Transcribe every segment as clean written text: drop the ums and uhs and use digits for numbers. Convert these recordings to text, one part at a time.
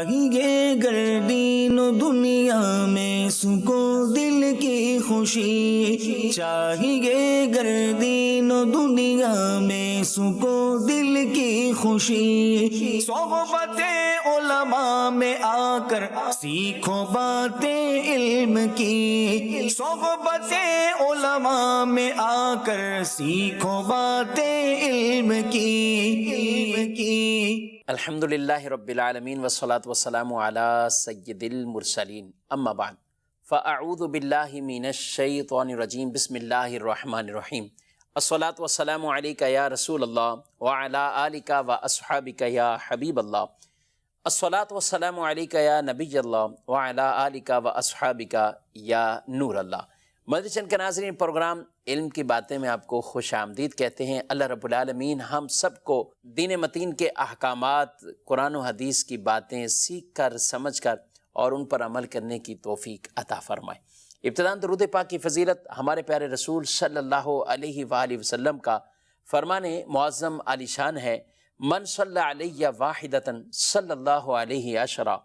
چاہیے گر دین و دنیا میں سکون دل کی خوشی، چاہیے گر دین و دنیا میں سکون دل کی خوشی، صحبت علماء میں آ کر سیکھو باتیں علم کی، صحبت علماء میں آ کر سیکھو باتیں علم کی۔ الحمدللہ رب العالمین والصلاة والسلام علی سید المرسلین، اما بعد فاعوذ باللہ من الشیطان الرجیم، بسم اللہ الرحمن الرحیم۔ الصلاة والسلام علیکہ یا رسول اللہ وعلی آلکہ واصحابکہ یا حبیب اللہ، الصلاة والسلام علیکہ یا نبی اللہ وعلی آلکہ واصحابکہ یا نور اللہ۔ مدنی چینل کے ناظرین، پروگرام علم کی باتیں میں آپ کو خوش آمدید کہتے ہیں۔ اللہ رب العالمین ہم سب کو دین متین کے احکامات، قرآن و حدیث کی باتیں سیکھ کر، سمجھ کر اور ان پر عمل کرنے کی توفیق عطا فرمائے۔ ابتداً درود پاک کی فضیلت ہمارے پیارے رسول صلی اللہ علیہ وآلہ وسلم کا فرمان معظم عالی شان ہے، من صلی علیہ واحدۃ صلی اللہ علیہ عشرہ،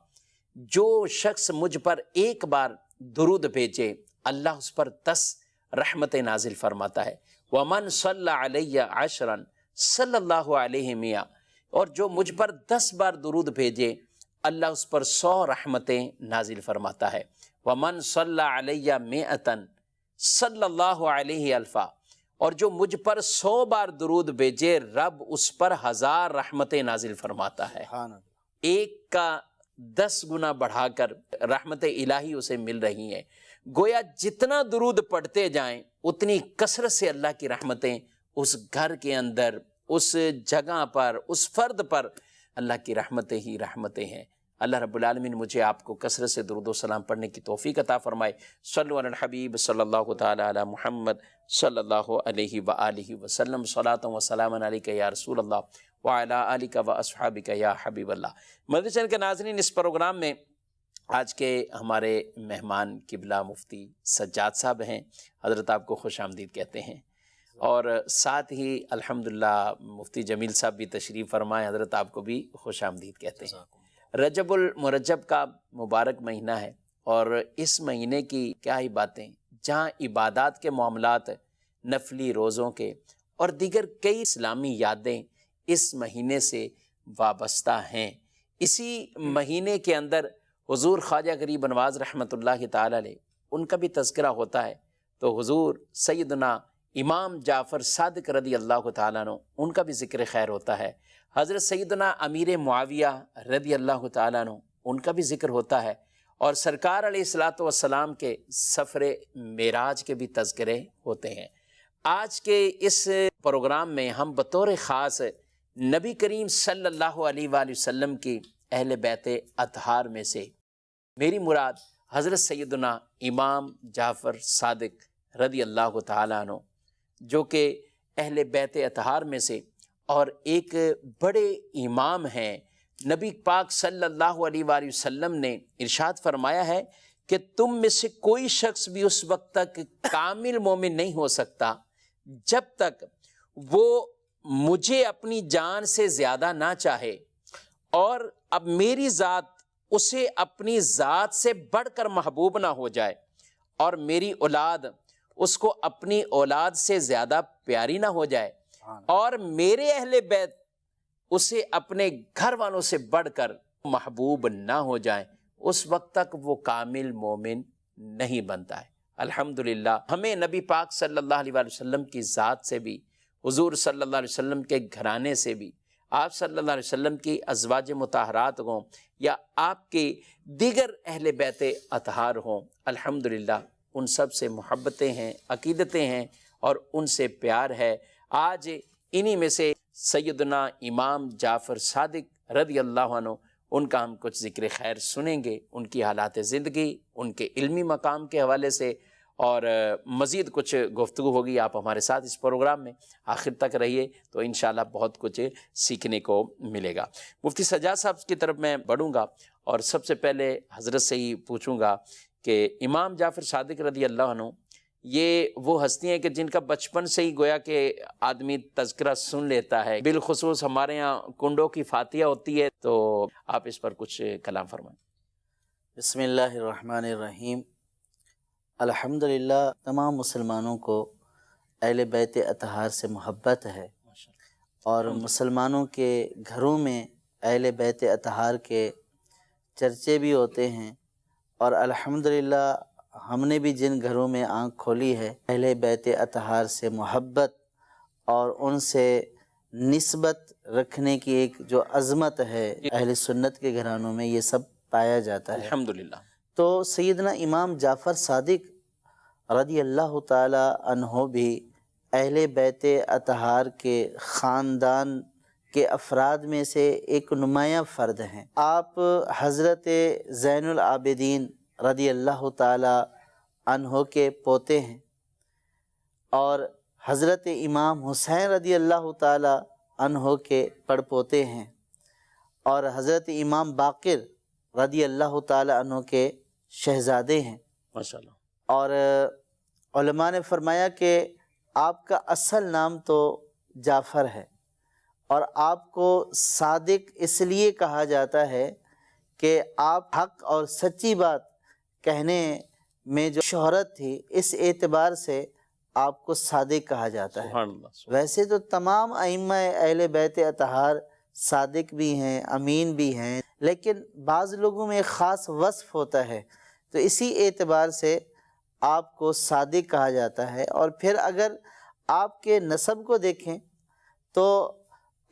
جو شخص مجھ پر ایک بار درود بھیجے اللہ اس پر 10 رحمتیں نازل فرماتا ہے۔ وَمَنْ صَلَّى عَلَيَّ عَشْرًا صلی اللہ علیہ میاں، اور جو مجھ پر 10 بار درود بھیجے اللہ اس پر 100 رحمتیں نازل فرماتا ہے۔ وَمَنْ صَلَّى عَلَيَّ مِئَةً صلی اللہ علیہ الفا، اور جو مجھ پر 100 بار درود بھیجے رب اس پر 1000 رحمتیں نازل فرماتا ہے۔ ایک کا 10 گنا بڑھا کر رحمت الہی اسے مل رہی ہیں۔ گویا جتنا درود پڑھتے جائیں اتنی کثرت سے اللہ کی رحمتیں اس گھر کے اندر، اس جگہ پر، اس فرد پر اللہ کی رحمتیں ہی رحمتیں ہیں۔ اللہ رب العالمین مجھے آپ کو کثرت سے درود و سلام پڑھنے کی توفیق عطا فرمائے۔ صلو علی الحبیب صلی اللہ تعالی علی محمد صلی اللہ علیہ وآلہ وسلم، صلاۃ و سلام علیکہ یا رسول اللہ وعلی آلکہ واصحابکہ یا حبیب اللہ۔ مدنی چینل کے ناظرین، اس پروگرام میں آج کے ہمارے مہمان قبلہ مفتی سجاد صاحب ہیں، حضرت آپ کو خوش آمدید کہتے ہیں، اور ساتھ ہی الحمدللہ مفتی جمیل صاحب بھی تشریف فرمائے، حضرت آپ کو بھی خوش آمدید کہتے ہیں۔ رجب المرجب کا مبارک مہینہ ہے، اور اس مہینے کی کیا ہی باتیں، جہاں عبادات کے معاملات، نفلی روزوں کے اور دیگر کئی اسلامی یادیں اس مہینے سے وابستہ ہیں۔ اسی مہینے کے اندر حضور خواجہ غریب نواز رحمۃ اللہ تعالی علیہ، ان کا بھی تذکرہ ہوتا ہے، تو حضور سیدنا امام جعفر صادق رضی اللہ تعالیٰ عنہ، ان کا بھی ذکر خیر ہوتا ہے۔ حضرت سیدنا امیر معاویہ رضی اللہ تعالیٰ عنہ، ان کا بھی ذکر ہوتا ہے، اور سرکار علیہ الصلاۃ والسلام کے سفر معراج کے بھی تذکرے ہوتے ہیں۔ آج کے اس پروگرام میں ہم بطور خاص نبی کریم صلی اللہ علیہ وآلہ وسلم کی اہل بیت اطہار میں سے میری مراد حضرت سیدنا امام جعفر صادق رضی اللہ تعالیٰ عنہ، جو کہ اہل بیت اطہار میں سے اور ایک بڑے امام ہیں۔ نبی پاک صلی اللہ علیہ وآلہ وسلم نے ارشاد فرمایا ہے کہ تم میں سے کوئی شخص بھی اس وقت تک کامل مومن نہیں ہو سکتا جب تک وہ مجھے اپنی جان سے زیادہ نہ چاہے، اور اب میری ذات اسے اپنی ذات سے بڑھ کر محبوب نہ ہو جائے، اور میری اولاد اس کو اپنی اولاد سے زیادہ پیاری نہ ہو جائے، اور میرے اہل بیت اسے اپنے گھر والوں سے بڑھ کر محبوب نہ ہو جائیں، اس وقت تک وہ کامل مومن نہیں بنتا ہے۔ الحمدللہ ہمیں نبی پاک صلی اللہ علیہ وآلہ وسلم کی ذات سے بھی، حضور صلی اللہ علیہ وسلم کے گھرانے سے بھی، آپ صلی اللہ علیہ وسلم کی ازواج مطہرات ہوں یا آپ کے دیگر اہل بیت اطہار ہوں، الحمدللہ ان سب سے محبتیں ہیں، عقیدتیں ہیں، اور ان سے پیار ہے۔ آج انہی میں سے سیدنا امام جعفر صادق رضی اللہ عنہ، ان کا ہم کچھ ذکر خیر سنیں گے، ان کی حالات زندگی، ان کے علمی مقام کے حوالے سے، اور مزید کچھ گفتگو ہوگی۔ آپ ہمارے ساتھ اس پروگرام میں آخر تک رہیے تو انشاءاللہ بہت کچھ سیکھنے کو ملے گا۔ مفتی سجاد صاحب کی طرف میں بڑھوں گا، اور سب سے پہلے حضرت سے ہی پوچھوں گا کہ امام جعفر صادق رضی اللہ عنہ، یہ وہ ہستی ہیں کہ جن کا بچپن سے ہی گویا کہ آدمی تذکرہ سن لیتا ہے، بالخصوص ہمارے یہاں کنڈوں کی فاتحہ ہوتی ہے، تو آپ اس پر کچھ کلام فرمائیں۔ بسم اللہ الرحمن الرحیم۔ الحمدللہ تمام مسلمانوں کو اہل بیت اطہار سے محبت ہے، اور مسلمانوں کے گھروں میں اہل بیت اطہار کے چرچے بھی ہوتے ہیں، اور الحمدللہ ہم نے بھی جن گھروں میں آنکھ کھولی ہے اہل بیت اطہار سے محبت اور ان سے نسبت رکھنے کی ایک جو عظمت ہے اہل سنت کے گھرانوں میں، یہ سب پایا جاتا ہے الحمدللہ۔ تو سیدنا امام جعفر صادق رضی اللہ تعالی عنہ بھی اہل بیت اطہار کے خاندان کے افراد میں سے ایک نمایاں فرد ہیں۔ آپ حضرت زین العابدین رضی اللہ تعالی عنہ کے پوتے ہیں، اور حضرت امام حسین رضی اللہ تعالی عنہ کے پڑپوتے ہیں، اور حضرت امام باقر رضی اللہ تعالی عنہ کے شہزادے ہیں۔ ماشاءاللہ۔ اور علماء نے فرمایا کہ آپ کا اصل نام تو جعفر ہے، اور آپ کو صادق اس لیے کہا جاتا ہے کہ آپ حق اور سچی بات کہنے میں جو شہرت تھی، اس اعتبار سے آپ کو صادق کہا جاتا ہے۔ سبحان اللہ۔ ویسے تو تمام ائمہ اہل بیت اطہار صادق بھی ہیں، امین بھی ہیں، لیکن بعض لوگوں میں ایک خاص وصف ہوتا ہے، تو اسی اعتبار سے آپ کو صادق کہا جاتا ہے۔ اور پھر اگر آپ کے نسب کو دیکھیں تو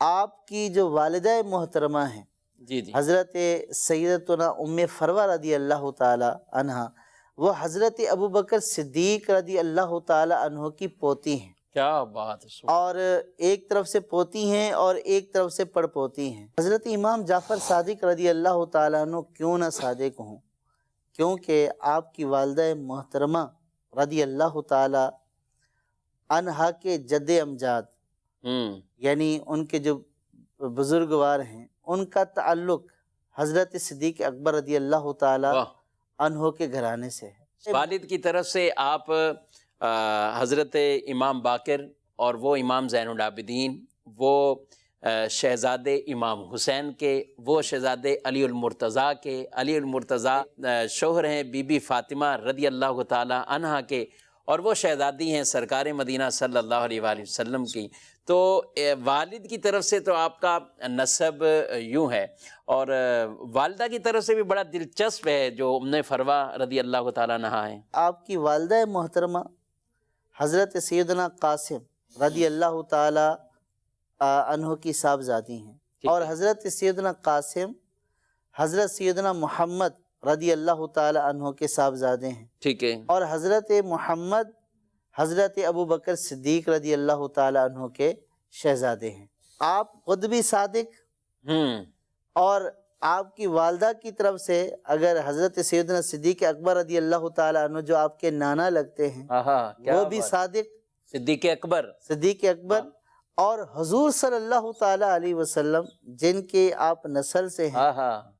آپ کی جو والدہ محترمہ ہیں جی جی، حضرت سیدتنا ام فروہ رضی اللہ تعالی عنہ، وہ حضرت ابوبکر صدیق رضی اللہ تعالی عنہ کی پوتی ہیں، کیا بات ہے۔ اور ایک طرف سے پوتی ہیں اور ایک طرف سے پڑپوتی ہیں۔ حضرت امام جعفر صادق رضی اللہ تعالیٰ عنہ کیوں نہ صادق ہوں؟ کیونکہ آپ کی والدہ محترمہ رضی اللہ تعالیٰ عنہا کے جد امجاد، یعنی ان کے جو بزرگوار ہیں، ان کا تعلق حضرت صدیق اکبر رضی اللہ تعالیٰ عنہ کے گھرانے سے ہے۔ والد کی طرف سے آپ حضرت امام باقر اور وہ امام زین العابدین، وہ شہزادے امام حسین کے، وہ شہزادے علی المرتضیٰ کے، علی المرتضیٰ شوہر ہیں بی بی فاطمہ رضی اللہ تعالی عنہا کے، اور وہ شہزادی ہیں سرکار مدینہ صلی اللہ علیہ وآلہ وسلم کی۔ تو والد کی طرف سے تو آپ کا نسب یوں ہے، اور والدہ کی طرف سے بھی بڑا دلچسپ ہے جو ام فروہ رضی اللہ تعالیٰ عنہا ہیں۔ آپ کی والدہ محترمہ حضرت سیدنا قاسم رضی اللہ تعالی عنہ کی صاحبزادی ہیں، اور حضرت سیدنا قاسم حضرت سیدنا محمد رضی اللہ تعالی عنہ کے صاحبزادے ہیں، ٹھیک ہے، اور حضرت محمد حضرت ابوبکر صدیق رضی اللہ تعالی عنہ کے شہزادے ہیں۔ آپ خود بھی صادق، اور آپ کی والدہ کی طرف سے اگر حضرت سیدنا صدیق اکبر رضی اللہ تعالی عنہ جو آپ کے نانا لگتے ہیں وہ بھی صادق، صدیق اکبر، صدیق اکبر، اور حضور صلی اللہ تعالی علیہ وسلم جن کے آپ نسل سے ہیں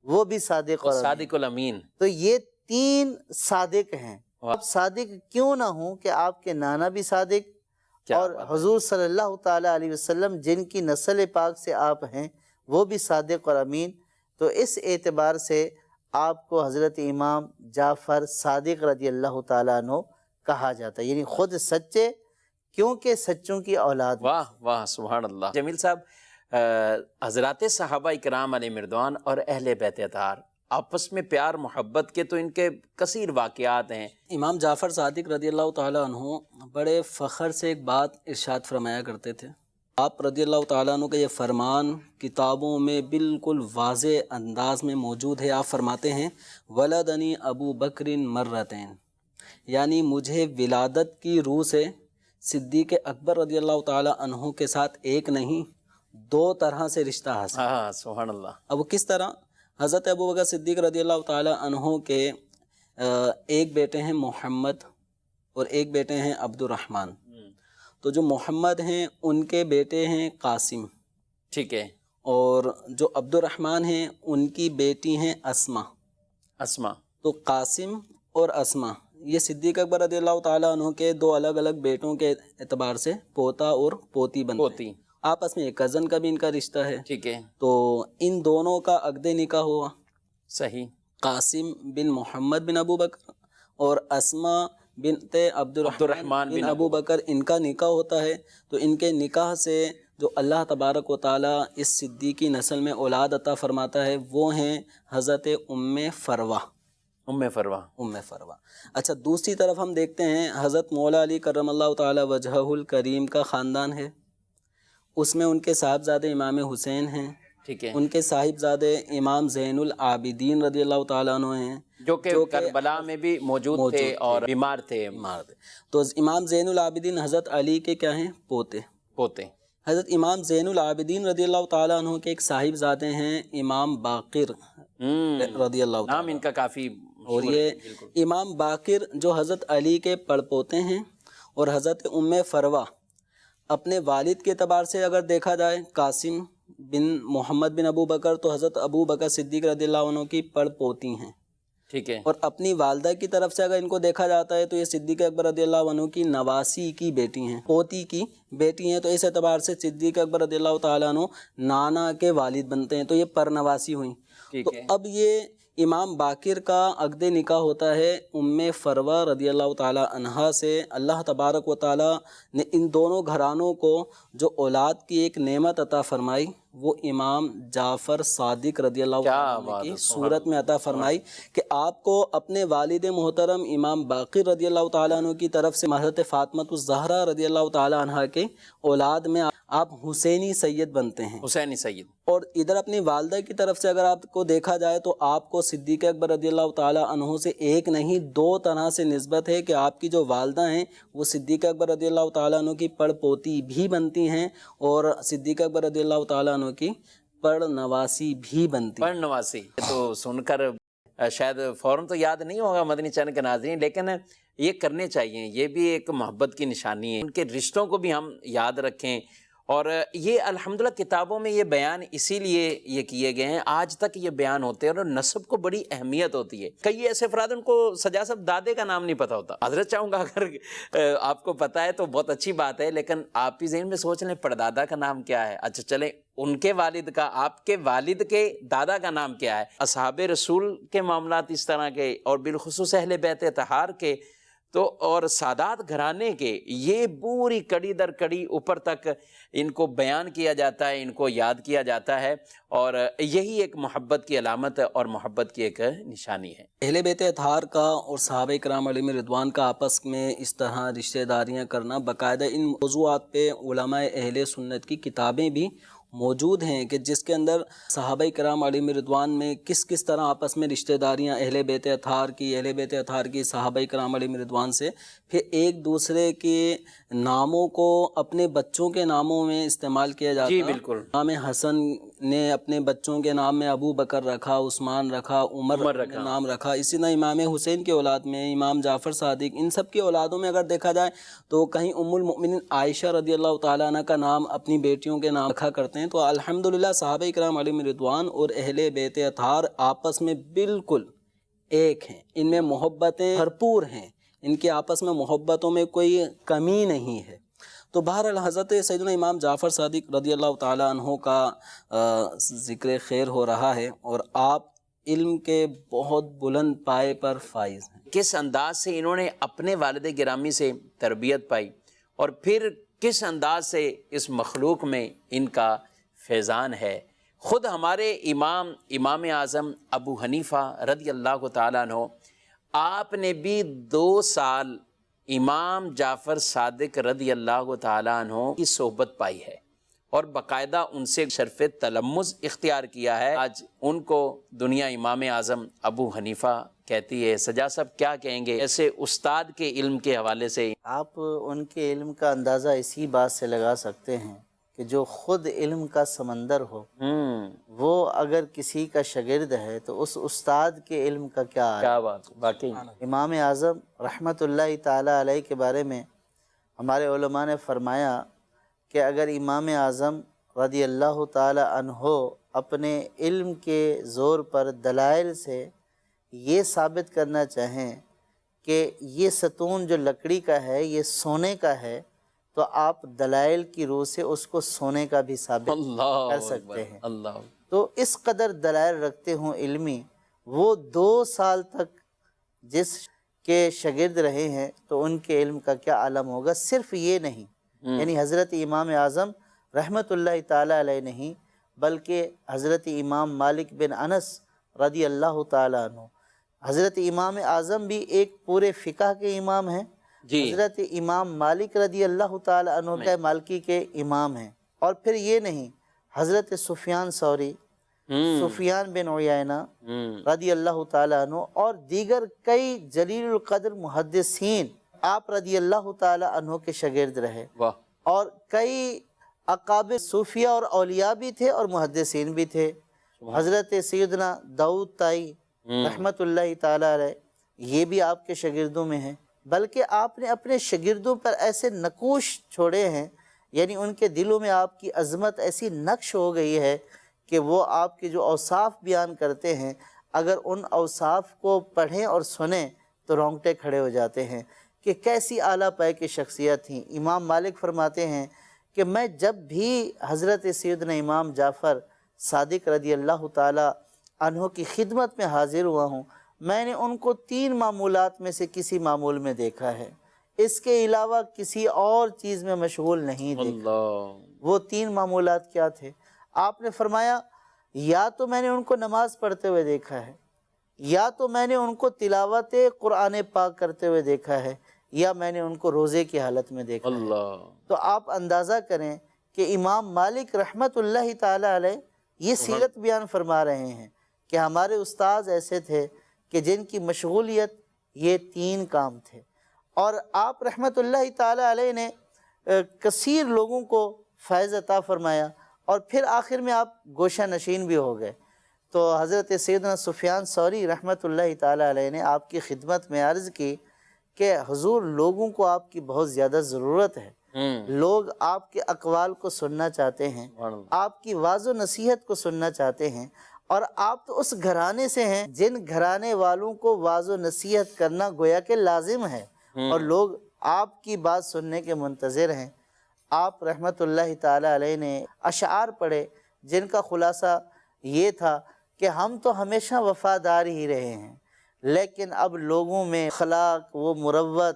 وہ بھی صادق اور صادق الامین۔ تو یہ تین صادق ہیں۔ آپ صادق کیوں نہ ہوں کہ آپ کے نانا بھی صادق، اور حضور صلی اللہ تعالی علیہ وسلم جن کی نسل پاک سے آپ ہیں وہ بھی صادق اور امین، تو اس اعتبار سے آپ کو حضرت امام جعفر صادق رضی اللہ تعالیٰ عنہ کہا جاتا ہے، یعنی خود سچے کیونکہ سچوں کی اولاد۔ واہ واہ، سبحان اللہ۔ جمیل صاحب، حضرات صحابہ اکرام علیہ مردوان اور اہل بیت اطہار آپس میں پیار محبت کے تو ان کے کثیر واقعات ہیں۔ امام جعفر صادق رضی اللہ تعالیٰ عنہ بڑے فخر سے ایک بات ارشاد فرمایا کرتے تھے۔ آپ رضی اللہ تعالیٰ عنہ کا یہ فرمان کتابوں میں بالکل واضح انداز میں موجود ہے۔ آپ فرماتے ہیں ولدنی ابو بکر مرتین، یعنی مجھے ولادت کی روح سے صدیق اکبر رضی اللہ تعالیٰ عنہ کے ساتھ ایک نہیں دو طرح سے رشتہ حاصل۔ سبحان اللہ۔ اب کس طرح؟ حضرت ابو بکر صدیق رضی اللہ تعالیٰ عنہ کے ایک بیٹے ہیں محمد اور ایک بیٹے ہیں عبد الرحمن، تو جو محمد ہیں ان کے بیٹے ہیں قاسم، ٹھیک ہے، اور جو عبد الرحمن ہیں ان کی بیٹی ہیں اسما۔ اسما۔ تو قاسم اور اسما یہ صدیق اکبر رضی اللہ تعالیٰ عنہ کے دو الگ الگ بیٹوں کے اعتبار سے پوتا اور پوتی بنتے ہیں، آپس میں ایک کزن کا بھی ان کا رشتہ ہے، ٹھیک ہے، تو ان دونوں کا عقد نکاح ہوا، صحیح، قاسم بن محمد بن ابو بکر اور اسما بنت عبد الرحمن بن ابو بکر، ان کا نکاح ہوتا ہے۔ تو ان کے نکاح سے جو اللہ تبارک و تعالیٰ اس صدیقی نسل میں اولاد عطا فرماتا ہے وہ ہیں حضرت ام فروہ۔ ام فروہ۔ اچھا، دوسری طرف ہم دیکھتے ہیں حضرت مولا علی کرم اللہ تعالی وجہہ الکریم کا خاندان ہے، اس میں ان کے صاحبزادے امام حسین ہیں، ٹھیک ہے، ان کے صاحبزادے امام زین العابدین رضی اللہ تعالیٰ عنہ ہیں، جو کہ کربلا میں بھی موجود تھے اور بیمار تھے۔ تو امام زین العابدین حضرت علی کے کیا ہیں؟ پوتے۔ حضرت امام زین العابدین رضی اللہ تعالیٰ عنہ کے ایک صاحبزادے ہیں امام باقر رضی اللہ تعالیٰ، نام ان کا کافی، اور یہ امام باقر جو حضرت علی کے پڑپوتے ہیں، اور حضرت ام فروہ اپنے والد کے اعتبار سے اگر دیکھا جائے قاسم بن محمد بن ابو بکر، تو حضرت ابو بکر صدیق رضی اللہ عنہ کی پڑپوتی ہیں، ٹھیک ہے، اور اپنی والدہ کی طرف سے اگر ان کو دیکھا جاتا ہے تو یہ صدیق اکبر رضی اللہ عنہ کی نواسی کی بیٹی ہیں، پوتی کی بیٹی ہیں، تو اس اعتبار سے صدیق اکبر رضی اللہ تعالیٰ عنہ نانا کے والد بنتے ہیں، تو یہ پرنواسی ہوئیں۔ تو اب یہ امام باقر کا عقد نکاح ہوتا ہے ام فروہ رضی اللہ تعالیٰ عنہا سے۔ اللہ تبارک و تعالیٰ نے ان دونوں گھرانوں کو جو اولاد کی ایک نعمت عطا فرمائی وہ امام جعفر صادق رضی اللہ تعالیٰ عنہ کی صورت میں عطا فرمائی کہ آپ کو اپنے والد محترم امام باقر رضی اللہ تعالیٰ عنہ کی طرف سے حضرت فاطمۃ الزہرا رضی اللہ تعالیٰ عنہ کے اولاد میں آپ حسینی سید بنتے ہیں، حسینی سید، اور ادھر اپنی والدہ کی طرف سے اگر آپ کو دیکھا جائے تو آپ کو صدیق اکبر رضی اللہ تعالیٰ عنہ سے ایک نہیں دو طرح سے نسبت ہے کہ آپ کی جو والدہ ہیں وہ صدیق اکبر رضی اللہ تعالیٰ عنہ کی پڑپوتی بھی بنتی ہیں اور صدیق اکبر رضی اللہ تعالیٰ عنہ کی پڑنواسی بھی بنتی ہیں۔ پڑنواسی تو سن کر شاید فوراً تو یاد نہیں ہوگا مدنی چینل کے ناظرین، لیکن یہ کرنے چاہیے، یہ بھی ایک محبت کی نشانی ہے، ان کے رشتوں کو بھی ہم یاد رکھیں۔ اور یہ الحمدللہ کتابوں میں یہ بیان اسی لیے یہ کیے گئے ہیں، آج تک یہ بیان ہوتے ہیں، اور نسب کو بڑی اہمیت ہوتی ہے۔ کئی ایسے افراد ان کو سجا صاحب دادے کا نام نہیں پتہ ہوتا، حضرت چاہوں گا اگر آپ کو پتہ ہے تو بہت اچھی بات ہے، لیکن آپ بھی ذہن میں سوچ لیں پردادا کا نام کیا ہے۔ اچھا چلیں، ان کے والد کا، آپ کے والد کے دادا کا نام کیا ہے۔ اصحاب رسول کے معاملات اس طرح کے، اور بالخصوص اہل بیت اطہار کے تو اور سادات گھرانے کے، یہ پوری کڑی در کڑی اوپر تک ان کو بیان کیا جاتا ہے، ان کو یاد کیا جاتا ہے، اور یہی ایک محبت کی علامت ہے اور محبت کی ایک نشانی ہے۔ اہل بیت اطہار کا اور صحابہ کرام علیہم رضوان کا آپس میں اس طرح رشتہ داریاں کرنا، باقاعدہ ان موضوعات پہ علماء اہل سنت کی کتابیں بھی موجود ہیں کہ جس کے اندر صحابہ کرام علیہم رضوان میں کس کس طرح آپس میں رشتہ داریاں اہل بیت اطہار کی صحابہ کرام علیہم رضوان سے، پھر ایک دوسرے کے ناموں کو اپنے بچوں کے ناموں میں استعمال کیا جاتا ہے۔ جی بالکل، امام حسن نے اپنے بچوں کے نام میں ابو بکر رکھا، عثمان رکھا، عمر رکھا، نام رکھا۔ اسی طرح امام حسین کی اولاد میں امام جعفر صادق، ان سب کی اولادوں میں اگر دیکھا جائے تو کہیں ام المؤمنین عائشہ رضی اللہ تعالیٰ عنہ کا نام اپنی بیٹیوں کے نام رکھا کرتے ہیں۔ تو الحمدللہ صحابہ کرام علیہم رضوان اور اہل بیت اطہار آپس میں بالکل ایک ہیں، ان میں محبتیں بھرپور ہیں، ان کے آپس میں محبتوں میں کوئی کمی نہیں ہے۔ تو بہرحال حضرت سیدنا امام جعفر صادق رضی اللہ تعالیٰ عنہ کا ذکر خیر ہو رہا ہے، اور آپ علم کے بہت بلند پائے پر فائز ہیں۔ کس انداز سے انہوں نے اپنے والد گرامی سے تربیت پائی، اور پھر کس انداز سے اس مخلوق میں ان کا فیضان ہے۔ خود ہمارے امام اعظم ابو حنیفہ رضی اللہ تعالیٰ عنہ، آپ نے بھی 2 سال امام جعفر صادق رضی اللہ تعالیٰ عنہ کی صحبت پائی ہے، اور باقاعدہ ان سے شرف تلمذ اختیار کیا ہے۔ آج ان کو دنیا امام اعظم ابو حنیفہ کہتی ہے۔ سجا صاحب کیا کہیں گے ایسے استاد کے علم کے حوالے سے؟ آپ ان کے علم کا اندازہ اسی بات سے لگا سکتے ہیں کہ جو خود علم کا سمندر ہو، وہ اگر کسی کا شاگرد ہے تو اس استاد کے علم کا کیا بات، واقعی امام اعظم رحمۃ اللہ تعالی علیہ کے بارے میں ہمارے علماء نے فرمایا کہ اگر امام اعظم رضی اللہ تعالی عنہ اپنے علم کے زور پر دلائل سے یہ ثابت کرنا چاہیں کہ یہ ستون جو لکڑی کا ہے یہ سونے کا ہے، تو آپ دلائل کی روح سے اس کو سونے کا بھی ثابت اللہ کر اکبر، سکتے ہیں۔ اللہ تو اس قدر دلائل رکھتے ہوں علمی، وہ 2 سال تک جس کے شاگرد رہے ہیں تو ان کے علم کا کیا عالم ہوگا۔ صرف یہ نہیں، یعنی حضرت امام اعظم رحمۃ اللہ تعالی علیہ نہیں، بلکہ حضرت امام مالک بن انس رضی اللہ تعالی عنہ، حضرت امام اعظم بھی ایک پورے فقہ کے امام ہیں، جی، حضرت امام مالک رضی اللہ تعالی عنہ کے مالکی کے امام ہیں۔ اور پھر یہ نہیں، حضرت سفیان ثوری، سفیان بن عیینہ رضی اللہ تعالی عنہ اور دیگر کئی جلیل القدر محدثین آپ رضی اللہ تعالی عنہ کے شاگرد رہے، واہ، اور کئی اکابر صوفیہ اور اولیاء بھی تھے اور محدثین بھی تھے۔ حضرت سیدنا داؤد طائی رحمۃ اللہ تعالی علیہ یہ بھی آپ کے شاگردوں میں ہیں، بلکہ آپ نے اپنے شاگردوں پر ایسے نقوش چھوڑے ہیں، یعنی ان کے دلوں میں آپ کی عظمت ایسی نقش ہو گئی ہے کہ وہ آپ کے جو اوصاف بیان کرتے ہیں، اگر ان اوصاف کو پڑھیں اور سنیں تو رونگٹے کھڑے ہو جاتے ہیں کہ کیسی اعلیٰ پائے کی شخصیت تھیں۔ امام مالک فرماتے ہیں کہ میں جب بھی حضرت سیدنا امام جعفر صادق رضی اللہ تعالی عنہ کی خدمت میں حاضر ہوا ہوں، میں نے ان کو 3 معمولات میں سے کسی معمول میں دیکھا ہے، اس کے علاوہ کسی اور چیز میں مشغول نہیں دیکھا۔ اللہ، وہ 3 معمولات کیا تھے؟ آپ نے فرمایا یا تو میں نے ان کو نماز پڑھتے ہوئے دیکھا ہے، یا تو میں نے ان کو تلاوت قرآن پاک کرتے ہوئے دیکھا ہے، یا میں نے ان کو روزے کی حالت میں دیکھا ہے۔ اللہ، تو آپ اندازہ کریں کہ امام مالک رحمۃ اللہ تعالی علیہ یہ سیرت بیان فرما رہے ہیں کہ ہمارے استاذ ایسے تھے کہ جن کی مشغولیت یہ 3 کام تھے، اور آپ رحمۃ اللہ تعالی علیہ نے کثیر لوگوں کو فیض عطا فرمایا، اور پھر آخر میں آپ گوشہ نشین بھی ہو گئے۔ تو حضرت سیدنا سفیان ثوری رحمۃ اللہ تعالی علیہ نے آپ کی خدمت میں عرض کی کہ حضور لوگوں کو آپ کی بہت زیادہ ضرورت ہے، لوگ آپ کے اقوال کو سننا چاہتے ہیں، آپ کی واعظ و نصیحت کو سننا چاہتے ہیں، اور آپ تو اس گھرانے سے ہیں جن گھرانے والوں کو واعظ و نصیحت کرنا گویا کہ لازم ہے، اور لوگ آپ کی بات سننے کے منتظر ہیں۔ آپ رحمۃ اللہ تعالی علیہ نے اشعار پڑھے جن کا خلاصہ یہ تھا کہ ہم تو ہمیشہ وفادار ہی رہے ہیں، لیکن اب لوگوں میں اخلاق، وہ مروت،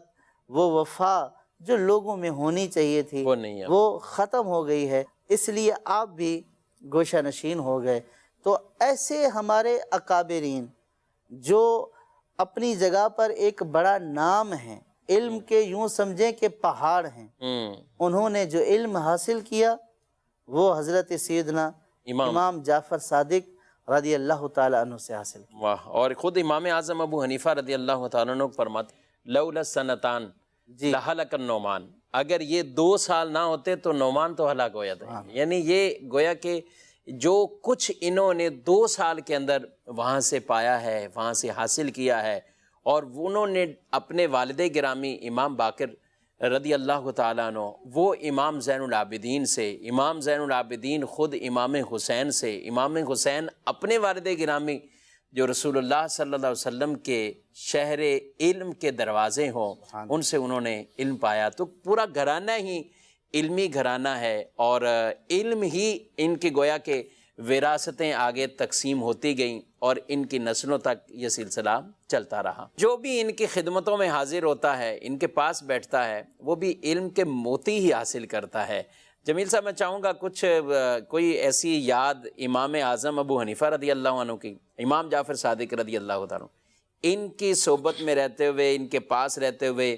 وہ وفا جو لوگوں میں ہونی چاہیے تھی وہ نہیں ہے، وہ ختم ہو گئی ہے، اس لیے آپ بھی گوشہ نشین ہو گئے۔ تو ایسے ہمارے اکابرین جو اپنی جگہ پر ایک بڑا نام ہے، علم کے یوں سمجھیں کہ پہاڑ ہیں، انہوں نے جو علم حاصل کیا وہ حضرت سیدنا امام جعفر صادق رضی اللہ تعالی عنہ سے حاصل کیا۔ واہ، اور خود امام اعظم ابو حنیفہ رضی اللہ تعالیٰ عنہ فرماتے لولا سنتان لہلک النعمان، اگر یہ 2 سال نہ ہوتے تو نعمان تو ہلاک ہو جاتا ہے۔ یعنی یہ گویا کہ جو کچھ انہوں نے 2 سال کے اندر وہاں سے پایا ہے، وہاں سے حاصل کیا ہے، اور انہوں نے اپنے والد گرامی امام باقر رضی اللہ تعالیٰ عنہ وہ امام زین العابدین سے، امام زین العابدین خود امام حسین سے، امام حسین اپنے والد گرامی جو رسول اللہ صلی اللہ علیہ وسلم کے شہر علم کے دروازے ہوں ان سے انہوں نے علم پایا۔ تو پورا گھرانہ ہی علمی گھرانہ ہے، اور علم ہی ان کی گویا کہ وراثتیں آگے تقسیم ہوتی گئیں، اور ان کی نسلوں تک یہ سلسلہ چلتا رہا۔ جو بھی ان کی خدمتوں میں حاضر ہوتا ہے، ان کے پاس بیٹھتا ہے، وہ بھی علم کے موتی ہی حاصل کرتا ہے۔ جمیل صاحب، میں چاہوں گا کچھ کوئی ایسی یاد امام اعظم ابو حنیفہ رضی اللہ عنہ کی، امام جعفر صادق رضی اللہ عنہ، ان کی صحبت میں رہتے ہوئے، ان کے پاس رہتے ہوئے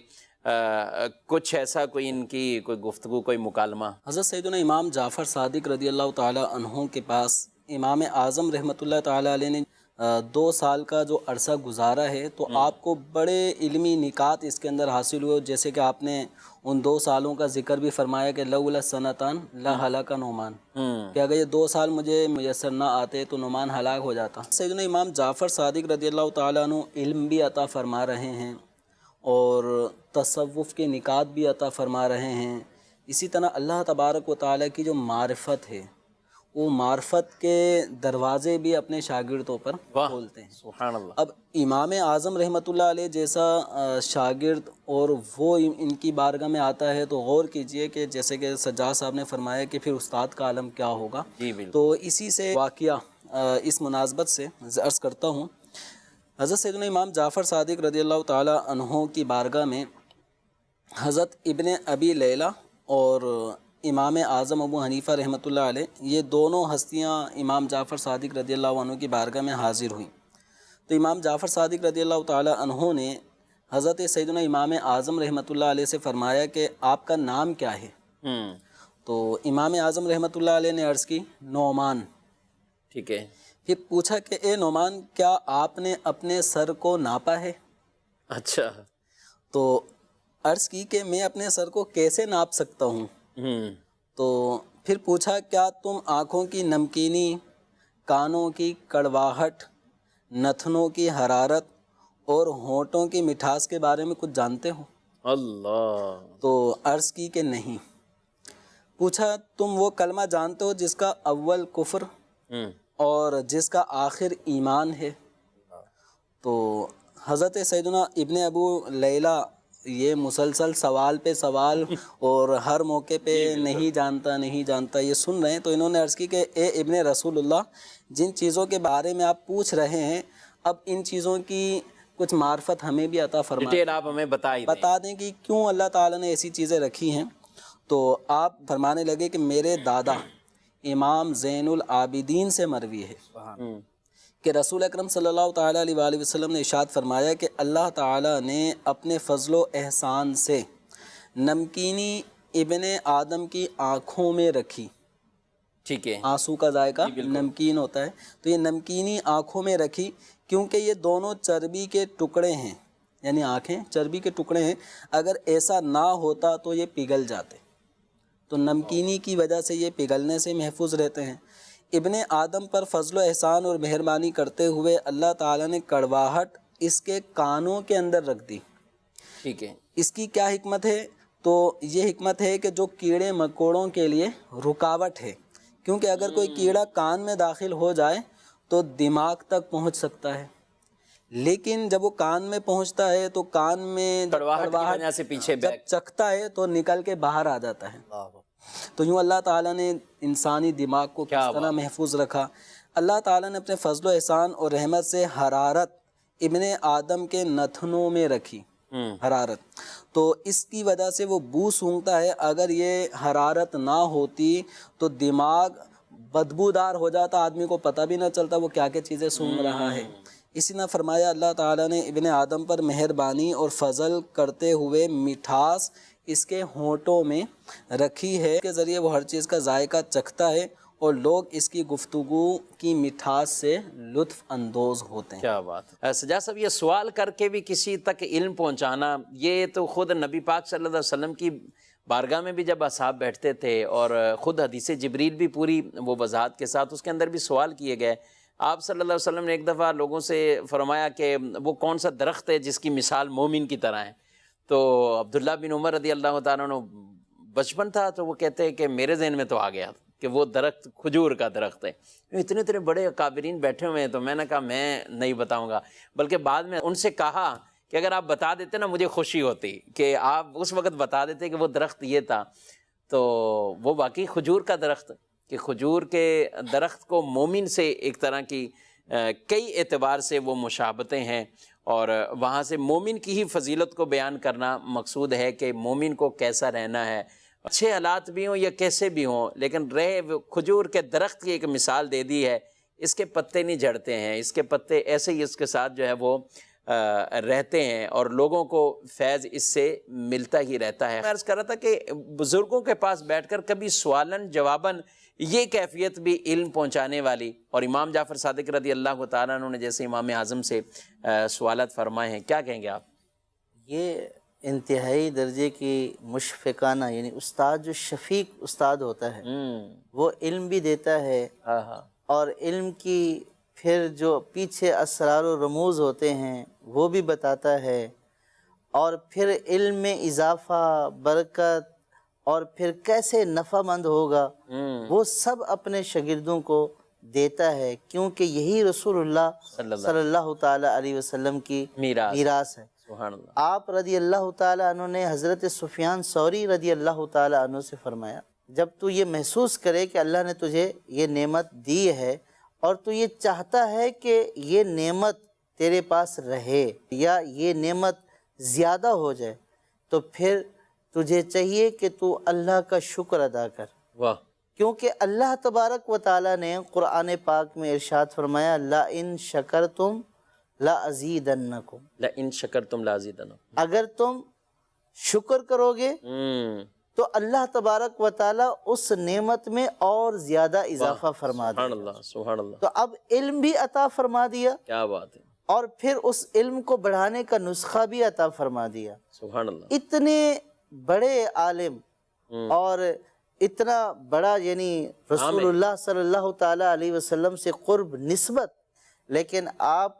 کچھ ایسا کوئی ان کی کوئی گفتگو، کوئی مکالمہ۔ حضرت سیدنا امام جعفر صادق رضی اللہ تعالی عنہ کے پاس امام اعظم رحمۃ اللہ تعالی علیہ نے 2 سال کا جو عرصہ گزارا ہے، تو آپ کو بڑے علمی نکات اس کے اندر حاصل ہوئے، جیسے کہ آپ نے ان 2 سالوں کا ذکر بھی فرمایا کہ لولا سنتان لہلک نعمان، کہ اگر یہ 2 سال مجھے میسر نہ آتے تو نعمان ہلاک ہو جاتا۔ سیدنا امام جعفر صادق رضی اللہ تعالیٰ عنہ علم بھی عطا فرما رہے ہیں اور تصوف کے نکات بھی عطا فرما رہے ہیں، اسی طرح اللہ تبارک و تعالیٰ کی جو معرفت ہے وہ معرفت کے دروازے بھی اپنے شاگردوں پر واہ، کھولتے ہیں۔ سبحان اللہ۔ اب امام اعظم رحمۃ اللہ علیہ جیسا شاگرد اور وہ ان کی بارگاہ میں آتا ہے تو غور کیجئے کہ جیسے کہ سجاد صاحب نے فرمایا کہ پھر استاد کا عالم کیا ہوگا۔ جی بالکل۔ تو اسی سے واقعہ اس مناسبت سے عرض کرتا ہوں، حضرت سیدنا امام جعفر صادق رضی اللہ تعالی عنہ کی بارگاہ میں حضرت ابن ابی لیلہ اور امام اعظم ابو حنیفہ رحمۃ اللہ علیہ، یہ دونوں ہستیاں امام جعفر صادق رضی اللہ عنہ کی بارگاہ میں حاضر ہوئیں۔ تو امام جعفر صادق رضی اللہ تعالی عنہ نے حضرت سیدنا امام اعظم رحمۃ اللہ علیہ سے فرمایا کہ آپ کا نام کیا ہے؟ تو امام اعظم رحمۃ اللہ علیہ نے عرض کی نعمان۔ ٹھیک ہے۔ پھر پوچھا کہ اے نعمان، کیا آپ نے اپنے سر کو ناپا ہے؟ اچھا۔ تو عرض کی کہ میں اپنے سر کو کیسے ناپ سکتا ہوں؟ تو پھر پوچھا کیا تم آنکھوں کی نمکینی، کانوں کی کڑواہٹ، نتنوں کی حرارت اور ہونٹوں کی مٹھاس کے بارے میں کچھ جانتے ہو؟ اللہ۔ تو عرض کی کہ نہیں۔ پوچھا تم وہ کلمہ جانتے ہو جس کا اول کفر اور جس کا آخر ایمان ہے؟ تو حضرت سیدنا ابن ابو لیلہ یہ مسلسل سوال پہ سوال اور ہر موقع پہ نہیں جانتا یہ سن رہے ہیں، تو انہوں نے عرض کی کہ اے ابن رسول اللہ، جن چیزوں کے بارے میں آپ پوچھ رہے ہیں اب ان چیزوں کی کچھ معرفت ہمیں بھی عطا فرمائیں، ڈیٹیل آپ ہمیں بتا دیں کہ کیوں اللہ تعالیٰ نے ایسی چیزیں رکھی ہیں۔ تو آپ فرمانے لگے کہ میرے دادا امام زین العابدین سے مروی ہے کہ رسول اکرم صلی اللہ تعالیٰ علیہ وآلہ وسلم نے ارشاد فرمایا کہ اللہ تعالیٰ نے اپنے فضل و احسان سے نمکینی ابن آدم کی آنکھوں میں رکھی۔ ٹھیک ہے۔ آنسو کا ذائقہ نمکین ہوتا ہے، تو یہ نمکینی آنکھوں میں رکھی کیونکہ یہ دونوں چربی کے ٹکڑے ہیں، یعنی آنکھیں چربی کے ٹکڑے ہیں، اگر ایسا نہ ہوتا تو یہ پگھل جاتے، تو نمکینی کی وجہ سے یہ پگھلنے سے محفوظ رہتے ہیں۔ ابن آدم پر فضل و احسان اور مہربانی کرتے ہوئے اللہ تعالیٰ نے کڑواہٹ اس کے کانوں کے اندر رکھ دی۔ ٹھیک ہے۔ اس کی کیا حکمت ہے؟ تو یہ حکمت ہے کہ جو کیڑے مکوڑوں کے لیے رکاوٹ ہے، کیونکہ اگر کوئی کیڑا کان میں داخل ہو جائے تو دماغ تک پہنچ سکتا ہے، لیکن جب وہ کان میں پہنچتا ہے تو کان میں کڑواہٹ کی وجہ سے پیچھے جب چکھتا ہے تو نکل کے باہر آ جاتا ہے۔ تو یوں اللہ تعالیٰ نے انسانی دماغ کو کس طرح محفوظ رکھا۔ اللہ تعالیٰ نے اپنے فضل و احسان اور رحمت سے حرارت ابن آدم کے نتنوں میں رکھی، حرارت، تو اس کی وجہ سے وہ بو سونگتا ہے، اگر یہ حرارت نہ ہوتی تو دماغ بدبودار ہو جاتا، آدمی کو پتہ بھی نہ چلتا وہ کیا کیا چیزیں سونگ رہا ہے۔ اسی نے فرمایا اللہ تعالیٰ نے ابن آدم پر مہربانی اور فضل کرتے ہوئے مٹھاس اس کے ہونٹوں میں رکھی ہے، کے ذریعے وہ ہر چیز کا ذائقہ چکھتا ہے اور لوگ اس کی گفتگو کی مٹھاس سے لطف اندوز ہوتے ہیں۔ کیا بات ہے سجاد صاحب، یہ سوال کر کے بھی کسی تک علم پہنچانا، یہ تو خود نبی پاک صلی اللہ علیہ وسلم کی بارگاہ میں بھی جب اصحاب بیٹھتے تھے اور خود حدیث جبریل بھی پوری وہ وضاحت کے ساتھ اس کے اندر بھی سوال کیے گئے۔ آپ صلی اللہ علیہ وسلم نے ایک دفعہ لوگوں سے فرمایا کہ وہ کون سا درخت ہے جس کی مثال مومن کی طرح ہے؟ تو عبداللہ بن عمر رضی اللہ تعالیٰ عنہ بچپن تھا تو وہ کہتے ہیں کہ میرے ذہن میں تو آ گیا کہ وہ درخت کھجور کا درخت ہے۔ اتنے بڑے اکابرین بیٹھے ہوئے ہیں تو میں نے کہا میں نہیں بتاؤں گا، بلکہ بعد میں ان سے کہا کہ اگر آپ بتا دیتے نا مجھے خوشی ہوتی کہ آپ اس وقت بتا دیتے کہ وہ درخت یہ تھا۔ تو وہ واقعی کھجور کا درخت، کہ کھجور کے درخت کو مومن سے ایک طرح کی کئی اعتبار سے وہ مشابہتیں ہیں، اور وہاں سے مومن کی ہی فضیلت کو بیان کرنا مقصود ہے کہ مومن کو کیسا رہنا ہے، اچھے حالات بھی ہوں یا کیسے بھی ہوں، لیکن کھجور کے درخت کی ایک مثال دے دی ہے۔ اس کے پتے نہیں جھڑتے ہیں، اس کے پتے ایسے ہی اس کے ساتھ جو ہے وہ رہتے ہیں اور لوگوں کو فیض اس سے ملتا ہی رہتا ہے۔ میں عرض کر رہا تھا کہ بزرگوں کے پاس بیٹھ کر کبھی سوالن جواباً یہ کیفیت بھی علم پہنچانے والی، اور امام جعفر صادق رضی اللہ تعالیٰ عنہ نے جیسے امام اعظم سے سوالات فرمائے ہیں، کیا کہیں گے آپ؟ یہ انتہائی درجے کی مشفقانہ، یعنی استاد جو شفیق استاد ہوتا ہے وہ علم بھی دیتا ہے، اور علم کی پھر جو پیچھے اسرار و رموز ہوتے ہیں وہ بھی بتاتا ہے، اور پھر علم میں اضافہ، برکت اور پھر کیسے نفع مند ہوگا، وہ سب اپنے شاگردوں کو دیتا ہے، کیونکہ یہی رسول اللہ صلی اللہ تعالی علیہ وسلم کی میراث ہے۔ سبحان اللہ۔ آپ رضی اللہ تعالیٰ عنہ نے حضرت سفیان ثوری رضی اللہ تعالیٰ عنہ سے فرمایا، جب تو یہ محسوس کرے کہ اللہ نے تجھے یہ نعمت دی ہے اور تو یہ چاہتا ہے کہ یہ نعمت تیرے پاس رہے یا یہ نعمت زیادہ ہو جائے، تو پھر تجھے چاہیے کہ تو اللہ کا شکر ادا کر، واہ، کیونکہ اللہ تبارک و تعالیٰ نے قرآن پاک میں ارشاد فرمایا لَإِن شَكَرْتُمْ لَأَزِيدَنَّكُمْ، لئن شکرتم لازیدنکم۔ اگر تم شکر کرو گے تو اللہ تبارک و تعالیٰ اس نعمت میں اور زیادہ اضافہ فرما دے۔ سبحان اللہ، سبحان اللہ، تو اب علم بھی عطا فرما دیا کیا بات ہے، اور پھر اس علم کو بڑھانے کا نسخہ بھی عطا فرما دیا۔ سبحان اللہ۔ اتنے بڑے عالم اور اتنا بڑا یعنی رسول اللہ صلی اللہ تعالیٰ علیہ وسلم سے قرب نسبت، لیکن آپ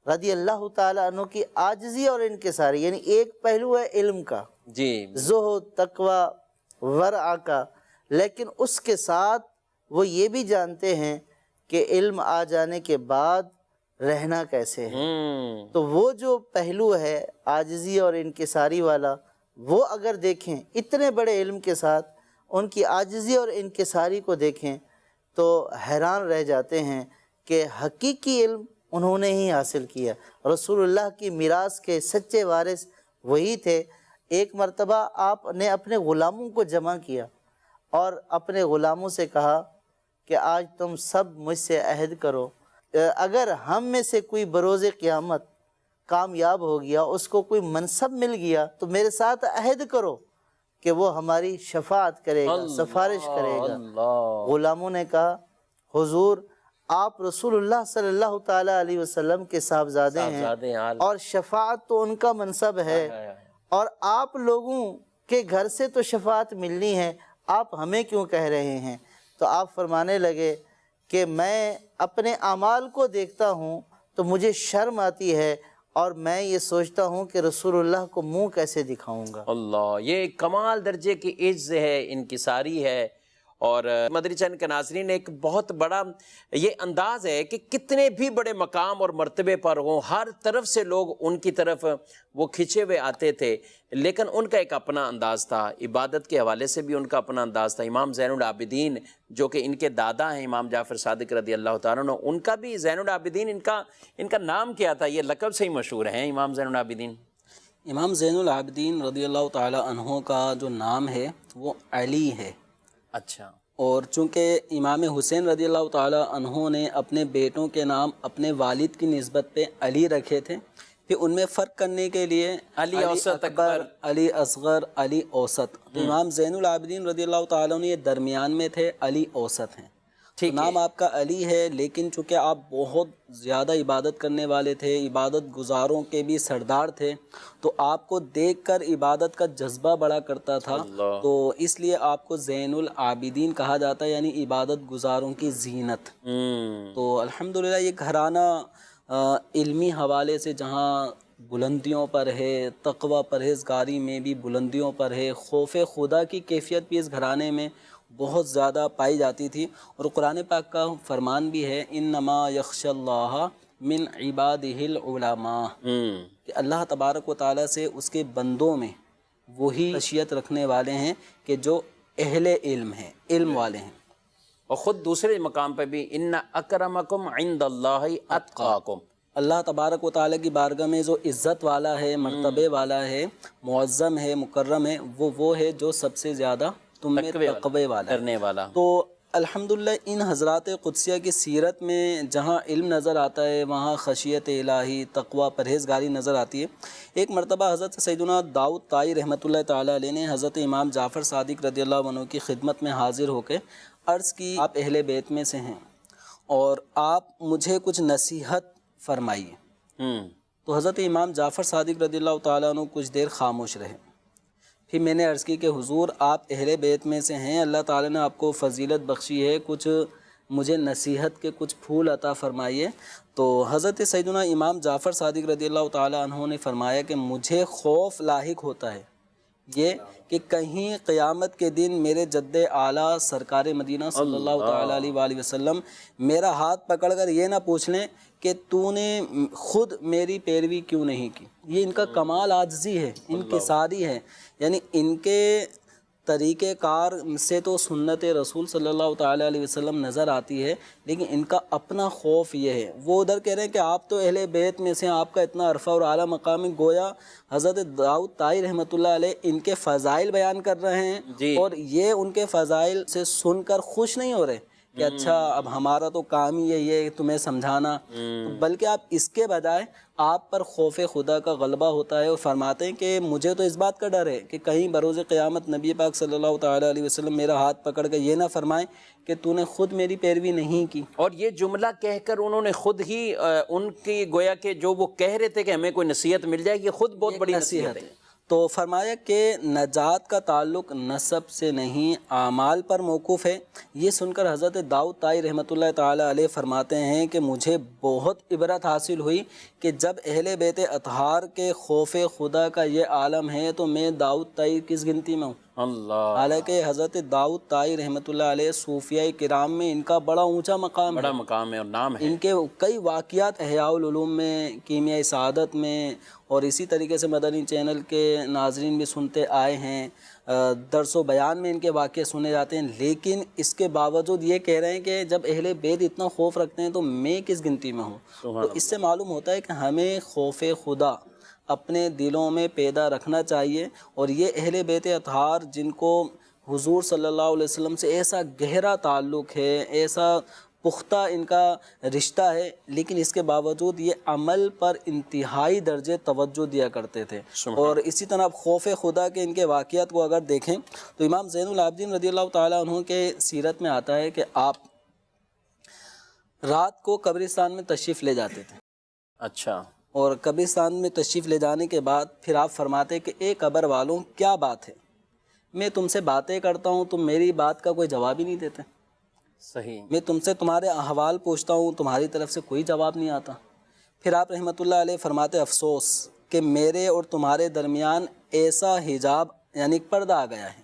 رضی اللہ تعالیٰ عنہ کی عاجزی اور انکساری، یعنی ایک پہلو ہے علم کا، جی، زہد، تقوی، ورع کا، لیکن اس کے ساتھ وہ یہ بھی جانتے ہیں کہ علم آ جانے کے بعد رہنا کیسے ہے۔ تو وہ جو پہلو ہے عاجزی اور انکساری والا، وہ اگر دیکھیں اتنے بڑے علم کے ساتھ ان کی عاجزی اور انکساری کو دیکھیں تو حیران رہ جاتے ہیں کہ حقیقی علم انہوں نے ہی حاصل کیا۔ رسول اللہ کی میراث کے سچے وارث وہی تھے۔ ایک مرتبہ آپ نے اپنے غلاموں کو جمع کیا اور اپنے غلاموں سے کہا کہ آج تم سب مجھ سے عہد کرو، اگر ہم میں سے کوئی بروز قیامت کامیاب ہو گیا، اس کو کوئی منصب مل گیا، تو میرے ساتھ عہد کرو کہ وہ ہماری شفاعت کرے گا، سفارش کرے گا۔ غلاموں نے کہا حضور آپ رسول اللہ صلی اللہ تعالیٰ علیہ وسلم کے صاحبزادے ہیں اور شفاعت تو ان کا منصب ہے، اور آپ لوگوں کے گھر سے تو شفاعت ملنی ہے، آپ ہمیں کیوں کہہ رہے ہیں؟ تو آپ فرمانے لگے کہ میں اپنے اعمال کو دیکھتا ہوں تو مجھے شرم آتی ہے، اور میں یہ سوچتا ہوں کہ رسول اللہ کو منہ کیسے دکھاؤں گا۔ اللہ، یہ کمال درجے کی عجز ہے، انکساری ہے، اور مدری چینل کے ناظرین ایک بہت بڑا یہ انداز ہے کہ کتنے بھی بڑے مقام اور مرتبے پر ہوں، ہر طرف سے لوگ ان کی طرف وہ کھنچے ہوئے آتے تھے، لیکن ان کا ایک اپنا انداز تھا، عبادت کے حوالے سے بھی ان کا اپنا انداز تھا۔ امام زین العابدین جو کہ ان کے دادا ہیں امام جعفر صادق رضی اللہ تعالیٰ عنہ، ان کا بھی زین العابدین، ان کا نام کیا تھا؟ یہ لقب سے ہی مشہور ہیں امام زین العابدین۔ امام زین العابدین رضی اللہ تعالی عنہ کا جو نام ہے وہ علی ہے۔ اچھا، اور چونکہ امام حسین رضی اللہ تعالی عنہ نے اپنے بیٹوں کے نام اپنے والد کی نسبت پہ علی رکھے تھے، پھر ان میں فرق کرنے کے لیے علی اوسط، اکبر، علی اصغر، علی اوسط، تو امام زین العابدین رضی اللہ تعالیٰ عنہ یہ درمیان میں تھے، علی اوسط ہیں۔ ٹھیک، نام آپ کا علی ہے، لیکن چونکہ آپ بہت زیادہ عبادت کرنے والے تھے، عبادت گزاروں کے بھی سردار تھے، تو آپ کو دیکھ کر عبادت کا جذبہ بڑا کرتا تھا، تو اس لیے آپ کو زین العابدین کہا جاتا ہے، یعنی عبادت گزاروں کی زینت۔ تو الحمدللہ یہ گھرانہ علمی حوالے سے جہاں بلندیوں پر ہے، تقوی پرہیزگاری میں بھی بلندیوں پر ہے، خوف خدا کی کیفیت بھی اس گھرانے میں بہت زیادہ پائی جاتی تھی، اور قرآن پاک کا فرمان بھی ہے انما یخشی اللہ من عبادہ العلماء، کہ اللہ تبارک و تعالیٰ سے اس کے بندوں میں وہی خشیت رکھنے والے ہیں کہ جو اہل علم ہیں، علم والے ہیں۔ اور خود دوسرے مقام پہ بھی ان اکرمکم عند اللہ اتقاکم، اللہ تبارک و تعالیٰ کی بارگاہ میں جو عزت والا ہے، مرتبے والا ہے، معظم ہے، مکرم ہے، وہ ہے جو سب سے زیادہ تم میں تقوی والا کرنے والا۔ تو الحمدللہ ان حضرات قدسیہ کی سیرت میں جہاں علم نظر آتا ہے وہاں خشیت الہی، تقوی، پرہیزگاری نظر آتی ہے۔ ایک مرتبہ حضرت سیدنا داؤد طائی رحمۃ اللہ تعالیٰ علیہ نے حضرت امام جعفر صادق رضی اللہ عنہ کی خدمت میں حاضر ہو کے عرض کی آپ اہل بیت میں سے ہیں اور آپ مجھے کچھ نصیحت فرمائیے۔ تو حضرت امام جعفر صادق رضی اللہ تعالیٰ عنہ کچھ دیر خاموش رہے، پھر میں نے عرض کی کہ حضور آپ اہل بیت میں سے ہیں، اللہ تعالیٰ نے آپ کو فضیلت بخشی ہے، کچھ مجھے نصیحت کے کچھ پھول عطا فرمائیے۔ تو حضرت سیدنا امام جعفر صادق رضی اللہ تعالیٰ عنہ نے فرمایا کہ مجھے خوف لاحق ہوتا ہے یہ کہ کہیں قیامت کے دن میرے جد اعلیٰ سرکار مدینہ صلی اللہ تعالیٰ علیہ وآلہ وسلم میرا ہاتھ پکڑ کر یہ نہ پوچھ لیں کہ تو نے خود میری پیروی کیوں نہیں کی۔ یہ ان کا کمال عاجزی ہے، انکساری ہے، یعنی ان کے طریقہ کار سے تو سنت رسول صلی اللہ تعالیٰ علیہ وسلم نظر آتی ہے، لیکن ان کا اپنا خوف یہ ہے۔ وہ ادھر کہہ رہے ہیں کہ آپ تو اہل بیت میں سے، آپ کا اتنا عرفہ اور اعلیٰ مقام ہے، گویا حضرت داؤد طائی رحمۃ اللہ علیہ ان کے فضائل بیان کر رہے ہیں اور یہ ان کے فضائل سے سن کر خوش نہیں ہو رہے کہ اچھا اب ہمارا تو کام ہی ہے یہ تمہیں سمجھانا، بلکہ آپ اس کے بجائے آپ پر خوف خدا کا غلبہ ہوتا ہے اور فرماتے ہیں کہ مجھے تو اس بات کا ڈر ہے کہ کہیں بروز قیامت نبی پاک صلی اللہ تعالیٰ علیہ وسلم میرا ہاتھ پکڑ کے یہ نہ فرمائیں کہ تو نے خود میری پیروی نہیں کی۔ اور یہ جملہ کہہ کر انہوں نے خود ہی ان کی گویا کہ جو وہ کہہ رہے تھے کہ ہمیں کوئی نصیحت مل جائے، یہ خود بہت بڑی نصیحت ہے۔ تو فرمایا کہ نجات کا تعلق نسب سے نہیں اعمال پر موقوف ہے۔ یہ سن کر حضرت داؤد طائی رحمۃ اللہ تعالیٰ علیہ فرماتے ہیں کہ مجھے بہت عبرت حاصل ہوئی کہ جب اہل بیت اطہار کے خوف خدا کا یہ عالم ہے تو میں داؤد طائی کس گنتی میں ہوں؟ اللہ، حالانکہ حضرت داؤد طائی رحمۃ اللہ علیہ صوفیاء کرام میں ان کا بڑا اونچا مقام ہے، بڑا مقام ہے اور نام ہے۔ ان کے کئی واقعات احیاء العلوم میں، کیمیاء سعادت میں اور اسی طریقے سے مدنی چینل کے ناظرین بھی سنتے آئے ہیں، درس و بیان میں ان کے واقعے سنے جاتے ہیں، لیکن اس کے باوجود یہ کہہ رہے ہیں کہ جب اہل بیت اتنا خوف رکھتے ہیں تو میں کس گنتی میں ہوں؟ تو اس سے معلوم ہوتا ہے کہ ہمیں خوف خدا اپنے دلوں میں پیدا رکھنا چاہیے، اور یہ اہل بیت اطہار جن کو حضور صلی اللہ علیہ وسلم سے ایسا گہرا تعلق ہے، ایسا پختہ ان کا رشتہ ہے، لیکن اس کے باوجود یہ عمل پر انتہائی درجے توجہ دیا کرتے تھے۔ اور اسی طرح خوف خدا کے ان کے واقعات کو اگر دیکھیں تو امام زین العابدین رضی اللہ تعالیٰ عنہ کے سیرت میں آتا ہے کہ آپ رات کو قبرستان میں تشریف لے جاتے تھے، اچھا، اور قبرستان میں تشریف لے جانے کے بعد پھر آپ فرماتے کہ اے قبر والوں کیا بات ہے، میں تم سے باتیں کرتا ہوں تم میری بات کا کوئی جواب ہی نہیں دیتے، صحیح، میں تم سے تمہارے احوال پوچھتا ہوں تمہاری طرف سے کوئی جواب نہیں آتا۔ پھر آپ رحمۃ اللہ علیہ فرماتے افسوس کہ میرے اور تمہارے درمیان ایسا حجاب یعنی پردہ آ گیا ہے،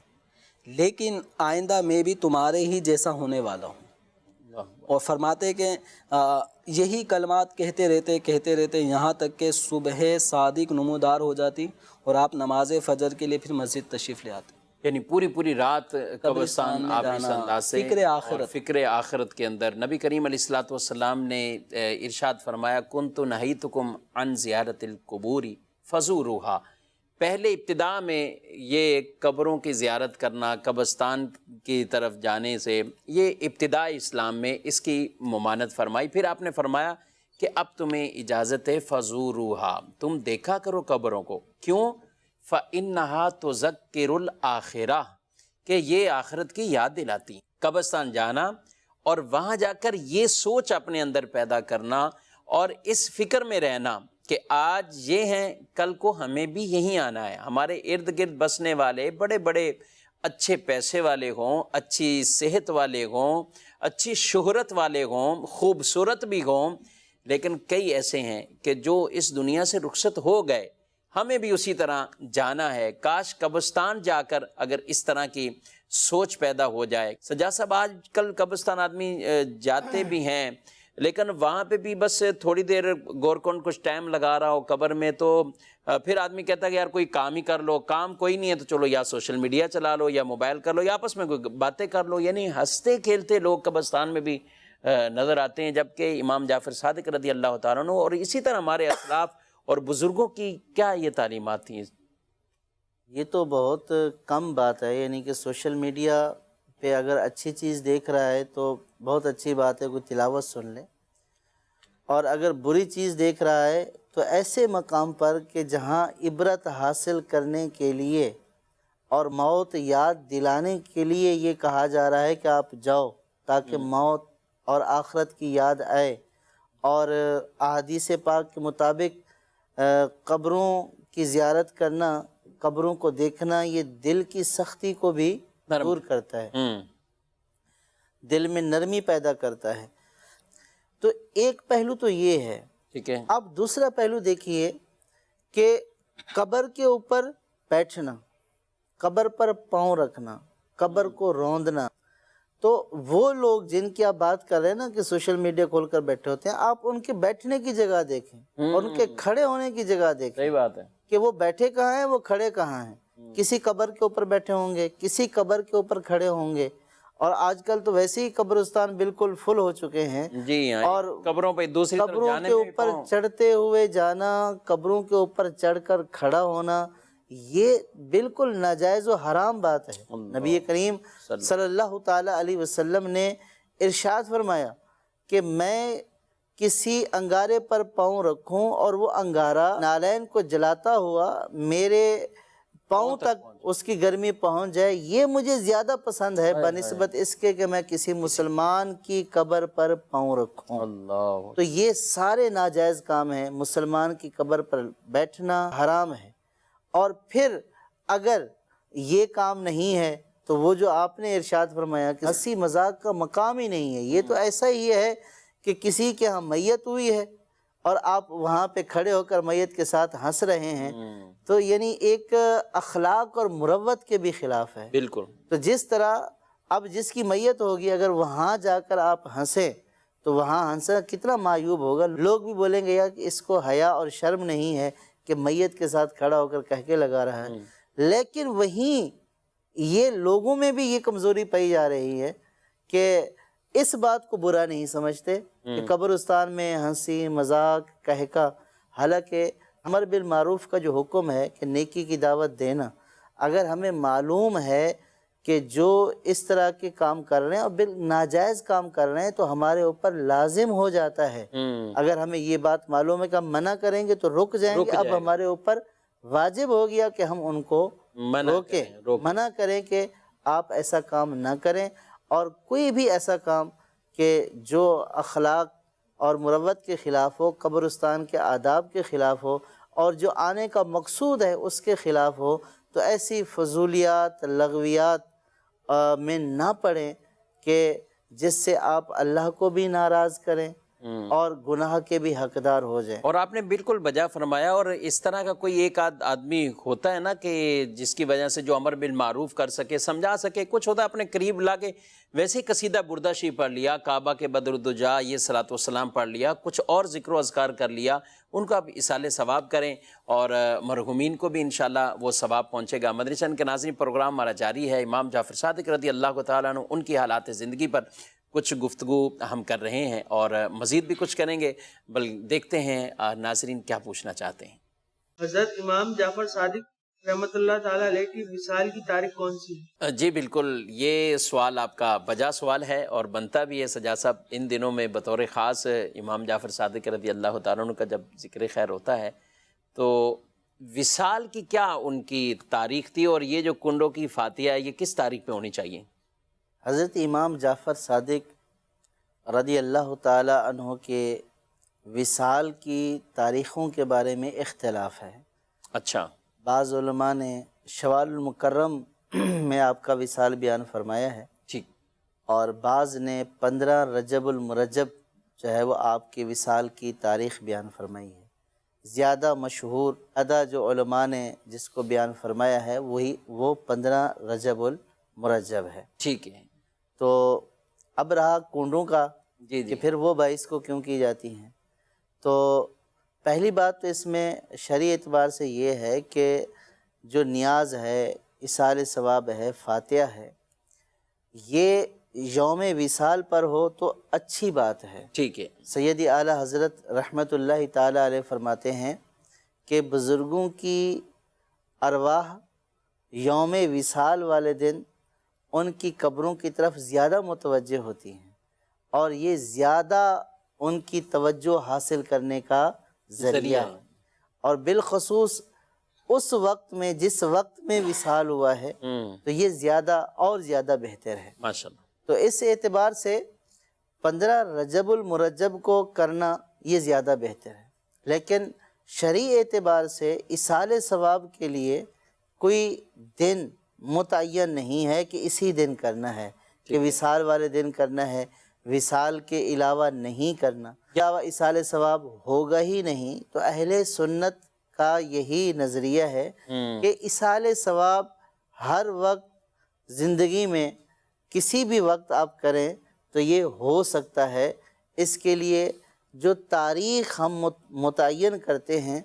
لیکن آئندہ میں بھی تمہارے ہی جیسا ہونے والا ہوں۔ اور فرماتے کہ یہی کلمات کہتے رہتے یہاں تک کہ صبح صادق نمودار ہو جاتی اور آپ نماز فجر کے لیے پھر مسجد تشریف لے آتے، یعنی پوری رات قبرستان آپ اس انداز سے فکر آخرت کے اندر۔ نبی کریم علیہ الصلوۃ والسلام نے ارشاد فرمایا کنت نہیتکم عن زیارت القبور فزوروہا، پہلے ابتدا میں یہ قبروں کی زیارت کرنا، قبرستان کی طرف جانے سے، یہ ابتدا اسلام میں اس کی ممانعت فرمائی۔ پھر آپ نے فرمایا کہ اب تمہیں اجازت ہے فزوروہا، تم دیکھا کرو قبروں کو، کیوں؟ فَإِنَّهَا تُذَكِّرُ الْآخِرَةَ، کہ یہ آخرت کی یاد دلاتی۔ قبرستان جانا اور وہاں جا کر یہ سوچ اپنے اندر پیدا کرنا اور اس فکر میں رہنا کہ آج یہ ہیں، کل کو ہمیں بھی یہیں آنا ہے۔ ہمارے ارد گرد بسنے والے بڑے بڑے اچھے پیسے والے ہوں، اچھی صحت والے ہوں، اچھی شہرت والے ہوں، خوبصورت بھی ہوں، لیکن کئی ایسے ہیں کہ جو اس دنیا سے رخصت ہو گئے، ہمیں بھی اسی طرح جانا ہے۔ کاش قبرستان جا کر اگر اس طرح کی سوچ پیدا ہو جائے۔ سجاد صاحب، آج کل قبرستان آدمی جاتے بھی ہیں، لیکن وہاں پہ بھی بس تھوڑی دیر غور کن کچھ ٹائم لگا رہا ہو قبر میں، تو پھر آدمی کہتا ہے کہ یار کوئی کام ہی کر لو، کام کوئی نہیں ہے تو چلو یا سوشل میڈیا چلا لو یا موبائل کر لو یا آپس میں کوئی باتیں کر لو۔ یعنی ہنستے کھیلتے لوگ قبرستان میں بھی نظر آتے ہیں، جبکہ امام جعفر صادق رضی اللہ تعالیٰ عنہ اور اسی طرح ہمارے اسلاف اور بزرگوں کی کیا یہ تعلیمات تھیں؟ یہ تو بہت کم بات ہے، یعنی کہ سوشل میڈیا پہ اگر اچھی چیز دیکھ رہا ہے تو بہت اچھی بات ہے، کوئی تلاوت سن لے، اور اگر بری چیز دیکھ رہا ہے تو ایسے مقام پر کہ جہاں عبرت حاصل کرنے کے لیے اور موت یاد دلانے کے لیے یہ کہا جا رہا ہے کہ آپ جاؤ تاکہ موت اور آخرت کی یاد آئے، اور احادیث پاک کے مطابق قبروں کی زیارت کرنا، قبروں کو دیکھنا، یہ دل کی سختی کو بھی دور کرتا ہے، دل میں نرمی پیدا کرتا ہے۔ تو ایک پہلو تو یہ ہے، ٹھیک ہے۔ اب دوسرا پہلو دیکھیے کہ قبر کے اوپر بیٹھنا قبر پر پاؤں رکھنا، قبر کو روندنا، تو وہ لوگ جن کی آپ بات کر رہے ہیں نا کہ سوشل میڈیا کھول کر بیٹھے ہوتے ہیں، آپ ان کے بیٹھنے کی جگہ دیکھیں، ان کے کھڑے ہونے کی جگہ دیکھیں، صحیح بات ہے، کہ وہ بیٹھے کہاں ہیں، وہ کھڑے کہاں ہیں، کسی قبر کے اوپر بیٹھے ہوں گے، کسی قبر کے اوپر کھڑے ہوں گے، اور آج کل تو ویسے ہی قبرستان بالکل فل ہو چکے ہیں، جی ہاں، اور قبروں پہ دوسری طرف قبروں جانے کے میں بھی اوپر پاؤں- چڑھتے ہوئے جانا، قبروں کے اوپر چڑھ کر کھڑا ہونا، یہ بالکل ناجائز و حرام بات ہے۔ نبی کریم صلی اللہ تعالی علیہ وسلم نے ارشاد فرمایا کہ میں کسی انگارے پر پاؤں رکھوں اور وہ انگارہ نالین کو جلاتا ہوا میرے پاؤں تک اس کی گرمی پہنچ جائے، یہ مجھے زیادہ پسند ہے بنسبت اس کے کہ میں کسی مسلمان کی قبر پر پاؤں رکھوں۔ اللہ، تو یہ سارے ناجائز کام ہیں، مسلمان کی قبر پر بیٹھنا حرام ہے۔ اور پھر اگر یہ کام نہیں ہے تو وہ جو آپ نے ارشاد فرمایا کہ ہنسی مذاق کا مقام ہی نہیں ہے، یہ تو ایسا ہی ہے کہ کسی کے ہاں میت ہوئی ہے اور آپ وہاں پہ کھڑے ہو کر میت کے ساتھ ہنس رہے ہیں، تو یعنی ایک اخلاق اور مروت کے بھی خلاف ہے۔ بالکل، تو جس طرح اب جس کی میت ہوگی اگر وہاں جا کر آپ ہنسیں تو وہاں ہنسنا کتنا معیوب ہوگا، لوگ بھی بولیں گے یار کہ اس کو حیا اور شرم نہیں ہے کہ میت کے ساتھ کھڑا ہو کر کہکے لگا رہا ہے۔ لیکن وہیں یہ لوگوں میں بھی یہ کمزوری پائی جا رہی ہے کہ اس بات کو برا نہیں سمجھتے کہ قبرستان میں ہنسی مذاق کہکا، حالانکہ امر بالمعروف کا جو حکم ہے کہ نیکی کی دعوت دینا، اگر ہمیں معلوم ہے کہ جو اس طرح کے کام کر رہے ہیں اور ناجائز کام کر رہے ہیں تو ہمارے اوپر لازم ہو جاتا ہے، اگر ہمیں یہ بات معلوم ہے کہ ہم منع کریں گے تو رک جائیں گے، اب ہمارے اوپر واجب ہو گیا کہ ہم ان کو روکیں، منع کریں کہ آپ ایسا کام نہ کریں، اور کوئی بھی ایسا کام کہ جو اخلاق اور مروت کے خلاف ہو، قبرستان کے آداب کے خلاف ہو، اور جو آنے کا مقصود ہے اس کے خلاف ہو، تو ایسی فضولیات لغویات میں نہ پڑیں کہ جس سے آپ اللہ کو بھی ناراض کریں اور گناہ کے بھی حقدار ہو جائیں۔ اور آپ نے بالکل بجا فرمایا، اور اس طرح کا کوئی ایک آدمی ہوتا ہے نا کہ جس کی وجہ سے جو امر بالمعروف کر سکے، سمجھا سکے، کچھ ہوتا ہے اپنے قریب لا کے ویسے ہی قصیدہ بردہ شریف پڑھ لیا، کعبہ کے بدر الدجا یہ صلاۃ والسلام پڑھ لیا، کچھ اور ذکر و اذکار کر لیا، ان کو آپ اصالِ ثواب کریں اور مرحومین کو بھی انشاءاللہ وہ ثواب پہنچے گا۔ مدنی چینل کے ناظرین، پروگرام ہمارا جاری ہے، امام جعفر صادق رضی اللہ تعالیٰ عنہ ان کی حالات زندگی پر کچھ گفتگو ہم کر رہے ہیں اور مزید بھی کچھ کریں گے، بل دیکھتے ہیں ناظرین کیا پوچھنا چاہتے ہیں۔ حضرت امام جعفر صادق رحمۃ اللہ تعالیٰ علیہ کی وصال کی تاریخ کون سی ہے؟ جی بالکل، یہ سوال آپ کا بجا سوال ہے اور بنتا بھی ہے سجاد صاحب۔ ان دنوں میں بطور خاص امام جعفر صادق رضی اللہ تعالیٰ عنہ کا جب ذکر خیر ہوتا ہے تو وصال کی کیا ان کی تاریخ تھی، اور یہ جو کنڈوں کی فاتحہ ہے یہ کس تاریخ پہ ہونی چاہیے؟ حضرت امام جعفر صادق رضی اللہ تعالی عنہ کے وصال کی تاریخوں کے بارے میں اختلاف ہے۔ اچھا، بعض علماء نے شوال المکرم میں آپ کا وصال بیان فرمایا ہے، ٹھیک، اور بعض نے 15 رجب المرجب جو ہے وہ آپ کے وصال کی تاریخ بیان فرمائی ہے۔ زیادہ مشہور ادا جو علماء نے جس کو بیان فرمایا ہے وہ 15 رجب المرجب ہے۔ ٹھیک ہے، تو اب رہا کنڈوں کا جی کہ پھر وہ 22 کو کیوں کی جاتی ہیں، تو پہلی بات تو اس میں شرعی اعتبار سے یہ ہے کہ جو نیاز ہے، اصال ثواب ہے، فاتحہ ہے، یہ یوم وصال پر ہو تو اچھی بات ہے۔ ٹھیک ہے، سیدی اعلیٰ حضرت رحمۃ اللہ تعالی علیہ فرماتے ہیں کہ بزرگوں کی ارواح یوم وصال والے دن ان کی قبروں کی طرف زیادہ متوجہ ہوتی ہیں، اور یہ زیادہ ان کی توجہ حاصل کرنے کا ذریعہ ہے، اور بالخصوص اس وقت میں جس وقت میں وصال ہوا ہے تو یہ زیادہ اور زیادہ بہتر ہے۔ ماشاءاللہ، تو اس اعتبار سے 15 رجب المرجب کو کرنا یہ زیادہ بہتر ہے، لیکن شرعی اعتبار سے اصال ثواب کے لیے کوئی دن متعین نہیں ہے کہ اسی دن کرنا ہے، کہ وصال والے دن کرنا ہے، وصال کے علاوہ نہیں کرنا، یا اصال ثواب ہوگا ہی نہیں۔ تو اہل سنت کا یہی نظریہ ہے کہ اصال ثواب ہر وقت زندگی میں کسی بھی وقت آپ کریں تو یہ ہو سکتا ہے۔ اس کے لیے جو تاریخ ہم متعین کرتے ہیں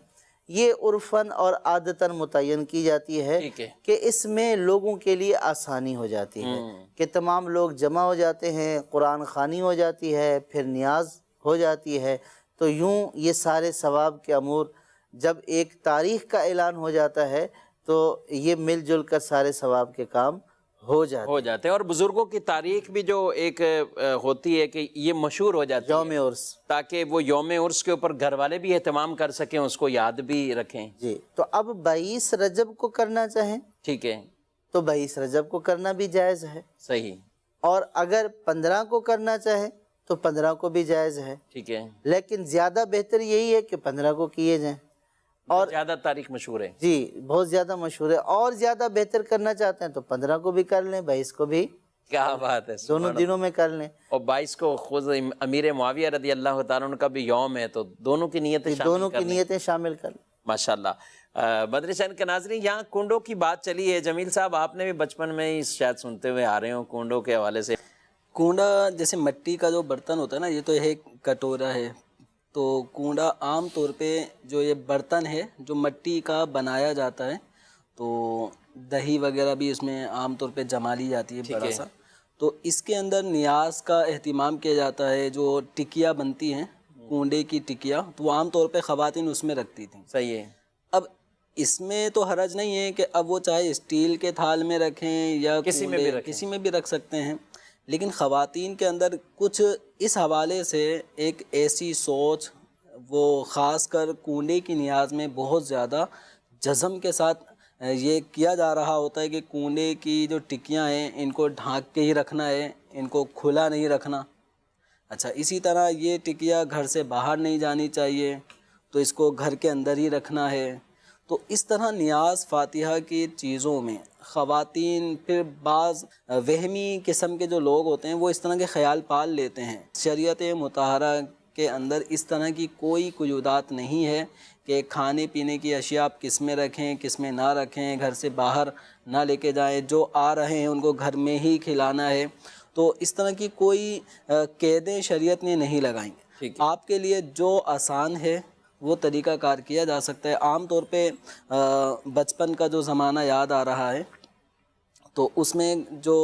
یہ عرفاً اور عادتاً متعین کی جاتی ہے ٹھیک ہے۔ کہ اس میں لوگوں کے لیے آسانی ہو جاتی ہے کہ تمام لوگ جمع ہو جاتے ہیں، قرآن خوانی ہو جاتی ہے، پھر نیاز ہو جاتی ہے، تو یوں یہ سارے ثواب کے امور جب ایک تاریخ کا اعلان ہو جاتا ہے تو یہ مل جل کر سارے ثواب کے کام ہو جاتے ہیں۔ اور بزرگوں کی تاریخ بھی جو ایک ہوتی ہے کہ یہ مشہور ہو جاتی یوم ہے عرس۔ تاکہ وہ یوم عرس کے اوپر گھر والے بھی اہتمام کر سکیں، اس کو یاد بھی رکھیں۔ جی، تو اب 22 رجب کو کرنا چاہیں ٹھیک ہے، تو 22 رجب کو کرنا بھی جائز ہے، صحیح، اور اگر 15 کو کرنا چاہیں تو 15 کو بھی جائز ہے، ٹھیک ہے، لیکن زیادہ بہتر یہی ہے کہ 15 کو کیے جائیں۔ اور زیادہ تاریخ مشہور ہے۔ جی بہت زیادہ مشہور ہے، اور زیادہ بہتر کرنا چاہتے ہیں تو 15 کو بھی کر لیں، 22 کو بھی، کیا بات ہے، دونوں دنوں میں کر لیں۔ اور 22 کو خود امیر معاویہ رضی اللہ تعالیٰ عنہ کا بھی یوم ہے، تو دونوں کی نیتیں شامل دونوں کر کی لیں۔ نیتیں شامل کر لیں۔ ماشاءاللہ۔ مدنی چینل کے ناظرین، یہاں کنڈوں کی بات چلی ہے، جمیل صاحب آپ نے بھی بچپن میں ہی شاید سنتے ہوئے آ رہے ہوں کنڈوں کے حوالے سے۔ کنڈا جیسے مٹی کا جو برتن ہوتا ہے نا، یہ تو ایک کٹورا ہے، تو کنڈا عام طور پہ جو یہ برتن ہے جو مٹی کا بنایا جاتا ہے، تو دہی وغیرہ بھی اس میں عام طور پہ جما لی جاتی ہے بڑا سا، تو اس کے اندر نیاز کا اہتمام کیا جاتا ہے۔ جو ٹکیا بنتی ہیں کنڈے کی ٹکیا، تو وہ عام طور پہ خواتین اس میں رکھتی تھیں۔ صحیح ہے۔ اب اس میں تو حرج نہیں ہے کہ اب وہ چاہے اسٹیل کے تھال میں رکھیں یا کسی میں بھی رکھیں، کسی میں بھی رکھ سکتے ہیں، لیکن خواتین کے اندر کچھ اس حوالے سے ایک ایسی سوچ، وہ خاص کر کنڈے کی نیاز میں بہت زیادہ جزم کے ساتھ یہ کیا جا رہا ہوتا ہے کہ کنڈے کی جو ٹکیاں ہیں ان کو ڈھانک کے ہی رکھنا ہے، ان کو کھلا نہیں رکھنا۔ اچھا، اسی طرح یہ ٹکیا گھر سے باہر نہیں جانی چاہیے، تو اس کو گھر کے اندر ہی رکھنا ہے۔ تو اس طرح نیاز فاتحہ کی چیزوں میں خواتین، پھر بعض وہمی قسم کے جو لوگ ہوتے ہیں وہ اس طرح کے خیال پال لیتے ہیں۔ شریعت مطہرہ کے اندر اس طرح کی کوئی قیودات نہیں ہے کہ کھانے پینے کی اشیاء آپ کس میں رکھیں کس میں نہ رکھیں، گھر سے باہر نہ لے کے جائیں، جو آ رہے ہیں ان کو گھر میں ہی کھلانا ہے۔ تو اس طرح کی کوئی قیدیں شریعت نے نہیں لگائیں۔ آپ کے لیے جو آسان ہے وہ طریقہ کار کیا جا سکتا ہے۔ عام طور پہ بچپن کا جو زمانہ یاد آ رہا ہے، تو اس میں جو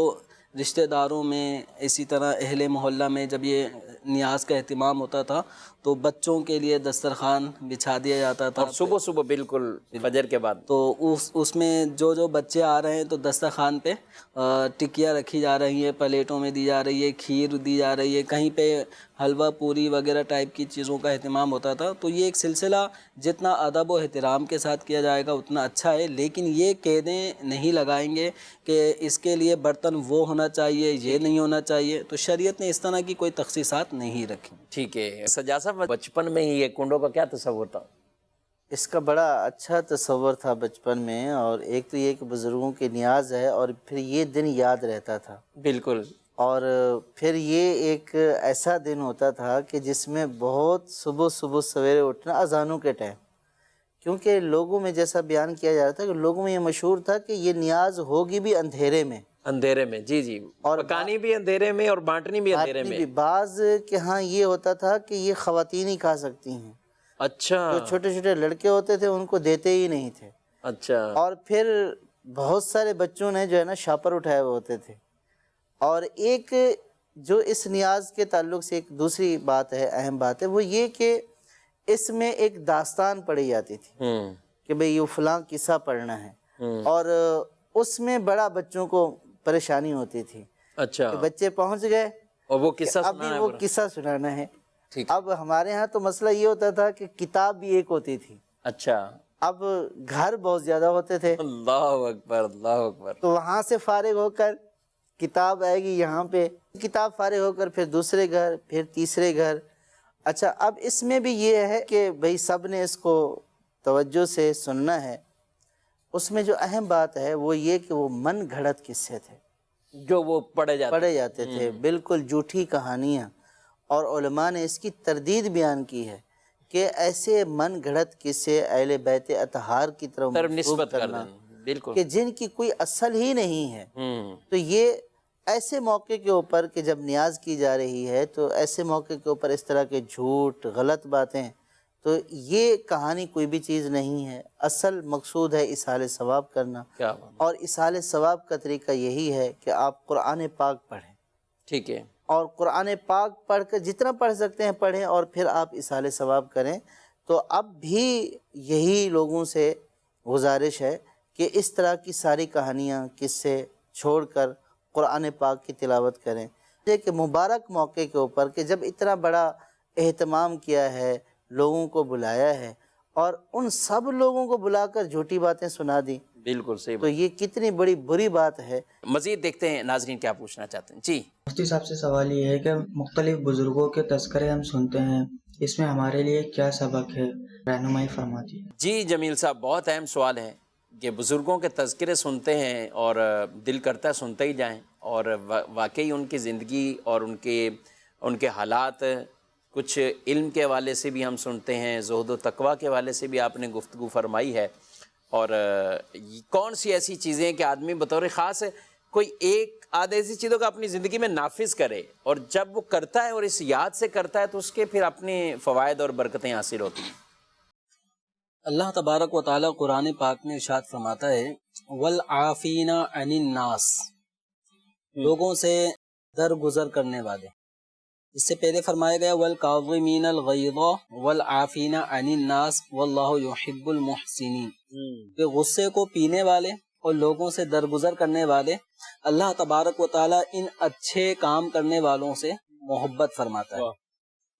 رشتہ داروں میں، اسی طرح اہل محلہ میں جب یہ نیاز کا اہتمام ہوتا تھا تو بچوں کے لیے دسترخوان بچھا دیا جاتا تھا، اور صبح صبح بالکل فجر کے بعد، تو اس میں جو بچے آ رہے ہیں تو دسترخوان پہ ٹکیاں رکھی جا رہی ہیں، پلیٹوں میں دی جا رہی ہے، کھیر دی جا رہی ہے، کہیں پہ حلوہ پوری وغیرہ ٹائپ کی چیزوں کا اہتمام ہوتا تھا۔ تو یہ ایک سلسلہ جتنا ادب و احترام کے ساتھ کیا جائے گا اتنا اچھا ہے، لیکن یہ قیدیں نہیں لگائیں گے کہ اس کے لیے برتن وہ ہونا چاہیے، یہ نہیں ہونا چاہیے، تو شریعت نے اس طرح کی کوئی تخصیصات نہیں رکھی۔ ٹھیک ہے۔ سجاد صاحب، بچپن میں ہی یہ کنڈوں کا کیا تصور تھا؟ اس کا بڑا اچھا تصور تھا بچپن میں، اور ایک تو یہ کہ بزرگوں کی نیاز ہے، اور پھر یہ دن یاد رہتا تھا، بالکل، اور پھر یہ ایک ایسا دن ہوتا تھا کہ جس میں بہت صبح سویرے اٹھنا اذانوں کے ٹائم، کیونکہ لوگوں میں جیسا بیان کیا جا رہا تھا کہ لوگوں میں یہ مشہور تھا کہ یہ نیاز ہوگی بھی اندھیرے میں، اندھیرے میں، جی جی، اور پکانی بھی اندھیرے میں اور بانٹنی بھی اندھیرے میں۔ بعض کے ہاں یہ ہوتا تھا کہ یہ خواتین ہی کھا سکتی ہیں، اچھا، جو چھوٹے چھوٹے لڑکے ہوتے تھے ان کو دیتے ہی نہیں تھے۔ اچھا، اور پھر بہت سارے بچوں نے جو ہے نا شاپر اٹھائے ہوئے ہوتے تھے۔ اور ایک جو اس نیاز کے تعلق سے ایک دوسری بات ہے، اہم بات ہے، وہ یہ کہ اس میں ایک داستان پڑھی جاتی تھی کہ بھئی یہ فلاں قصہ پڑھنا ہے، اور اس میں بڑا بچوں کو پریشانی ہوتی تھی۔ اچھا، کہ بچے پہنچ گئے اور وہ قصہ ابھی وہ قصہ سنانا ہے۔ ٹھیک، اب ہمارے ہاں تو مسئلہ یہ ہوتا تھا کہ کتاب بھی ایک ہوتی تھی، اچھا، اب گھر بہت زیادہ ہوتے تھے، اللہ اکبر، اللہ اکبر، تو وہاں سے فارغ ہو کر کتاب آئے گی یہاں پہ، کتاب فارغ ہو کر پھر دوسرے گھر، پھر تیسرے گھر۔ اچھا، اب اس میں بھی یہ ہے کہ بھئی سب نے اس کو توجہ سے سننا ہے۔ اس میں جو اہم بات ہے وہ یہ کہ وہ من گھڑت قصے تھے جو وہ پڑھے جاتے تھے، بالکل جھوٹی کہانیاں، اور علماء نے اس کی تردید بیان کی ہے کہ ایسے من گھڑت قصے اہل بیت اطہار کی طرف نسبت کر کرنا دیں، بالکل، کہ جن کی کوئی اصل ہی نہیں ہے. تو یہ ایسے موقع کے اوپر کہ جب نیاز کی جا رہی ہے تو ایسے موقع کے اوپر اس طرح کے جھوٹ غلط باتیں، تو یہ کہانی کوئی بھی چیز نہیں ہے. اصل مقصود ہے اصحال ثواب کرنا، کیا بات، اور اصحال ثواب کا طریقہ یہی ہے کہ آپ قرآن پاک پڑھیں، ٹھیک ہے، اور قرآن پاک پڑھ کر جتنا پڑھ سکتے ہیں پڑھیں، اور پھر آپ اصحال ثواب کریں. تو اب بھی یہی لوگوں سے گزارش ہے کہ اس طرح کی ساری کہانیاں قصے چھوڑ کر قرآن پاک کی تلاوت کریں. کہ مبارک موقع کے اوپر کہ جب اتنا بڑا اہتمام کیا ہے، لوگوں کو بلایا ہے، اور ان سب لوگوں کو بلا کر جھوٹی باتیں سنا دی، بالکل صحیح تو یہ کتنی بڑی بری بات ہے. مزید دیکھتے ہیں ناظرین کیا پوچھنا چاہتے ہیں. جی مفتی صاحب سے سوال یہ ہے کہ مختلف بزرگوں کے تذکرے ہم سنتے ہیں، اس میں ہمارے لیے کیا سبق ہے، رہنمائی فرما دیجیے. جی جمیل صاحب، بہت اہم سوال ہے کہ بزرگوں کے تذکرے سنتے ہیں اور دل کرتا ہے سنتے ہی جائیں، اور واقعی ان کی زندگی اور ان کے حالات کچھ علم کے حوالے سے بھی ہم سنتے ہیں، زہد و تقویٰ کے حوالے سے بھی آپ نے گفتگو فرمائی ہے. اور کون سی ایسی چیزیں کہ آدمی بطور خاص کوئی ایک آدھ ایسی چیزوں کا اپنی زندگی میں نافذ کرے، اور جب وہ کرتا ہے اور اس یاد سے کرتا ہے تو اس کے پھر اپنے فوائد اور برکتیں حاصل ہوتی ہیں. اللہ تبارک و تعالیٰ قرآن پاک میں ارشاد فرماتا ہے والعافین عن الناس، لوگوں سے درگزر کرنے والے. اس سے پہلے فرمایا گیا والکاظمین الغیظ والعافین عن الناس واللہ یحب المحسنین، کہ غصے کو پینے والے اور لوگوں سے درگزر کرنے والے، اللہ تبارک و تعالیٰ ان اچھے کام کرنے والوں سے محبت فرماتا ہے.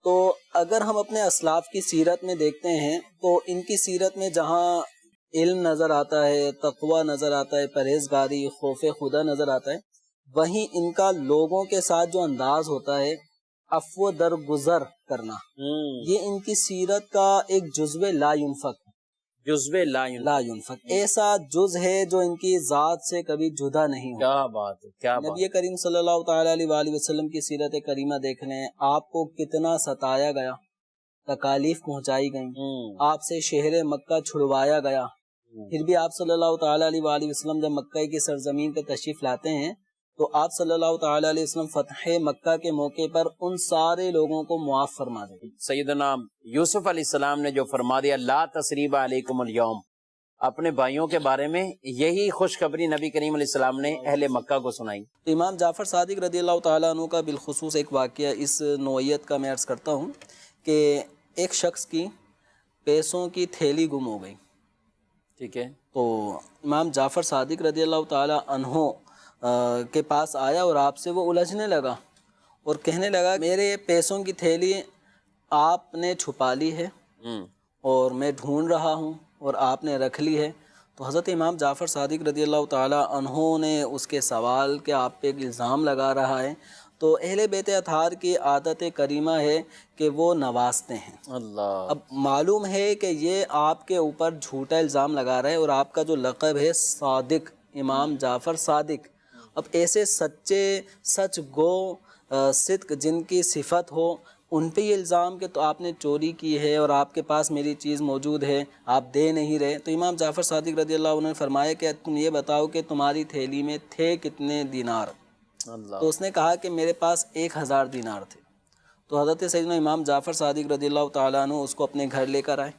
تو اگر ہم اپنے اسلاف کی سیرت میں دیکھتے ہیں تو ان کی سیرت میں جہاں علم نظر آتا ہے، تقوی نظر آتا ہے، پرہیزگاری، خوف خدا نظر آتا ہے، وہیں ان کا لوگوں کے ساتھ جو انداز ہوتا ہے، عفو درگزر کرنا، یہ ان کی سیرت کا ایک جزو لا ینفک، جزو لا ینفک، ایسا جز ہے جو ان کی ذات سے کبھی جدا نہیں ہوتا. کیا بات ہے، کیا بات. نبی کریم صلی اللہ تعالیٰ علیہ وآلہ وسلم کی سیرت کریمہ دیکھ لیں، آپ کو کتنا ستایا گیا، تکالیف پہنچائی گئیں، آپ سے شہر مکہ چھڑوایا گیا، پھر بھی آپ صلی اللہ تعالیٰ علیہ وآلہ وسلم جب مکہ کی سرزمین پہ تشریف لاتے ہیں تو آپ صلی اللہ تعالیٰ علیہ وسلم فتح مکہ کے موقع پر ان سارے لوگوں کو معاف فرما دیں. سیدنا یوسف علیہ السلام نے جو فرما دیا لا تثریب علیکم اليوم، اپنے بھائیوں کے بارے میں یہی خوشخبری نبی کریم علیہ السلام نے اہل مکہ کو سنائی. امام جعفر صادق رضی اللہ تعالیٰ عنہ کا بالخصوص ایک واقعہ اس نوعیت کا میں عرض کرتا ہوں کہ ایک شخص کی پیسوں کی تھیلی گم ہو گئی. ٹھیک ہے. تو امام جعفر صادق رضی اللہ تعالیٰ عنہ کے پاس آیا اور آپ سے وہ الجھنے لگا اور کہنے لگا میرے پیسوں کی تھیلی آپ نے چھپا لی ہے اور میں ڈھونڈ رہا ہوں اور آپ نے رکھ لی ہے. تو حضرت امام جعفر صادق رضی اللہ تعالیٰ عنہ نے اس کے سوال کہ آپ پہ ایک الزام لگا رہا ہے. تو اہل بیت اطہار کی عادت کریمہ ہے کہ وہ نوازتے ہیں. اللہ. اب معلوم ہے کہ یہ آپ کے اوپر جھوٹا الزام لگا رہا ہے اور آپ کا جو لقب ہے صادق، امام جعفر صادق، اب ایسے سچے سچ گو صدق جن کی صفت ہو ان پہ یہ الزام کہ تو آپ نے چوری کی ہے اور آپ کے پاس میری چیز موجود ہے، آپ دے نہیں رہے. تو امام جعفر صادق رضی اللہ عنہ نے فرمایا کہ تم یہ بتاؤ کہ تمہاری تھیلی میں تھے کتنے دینار؟ اللہ. تو اس نے کہا کہ میرے پاس 1000 دینار تھے. تو حضرت سیدنا امام جعفر صادق رضی اللہ تعالیٰ عنہ اس کو اپنے گھر لے کر آئے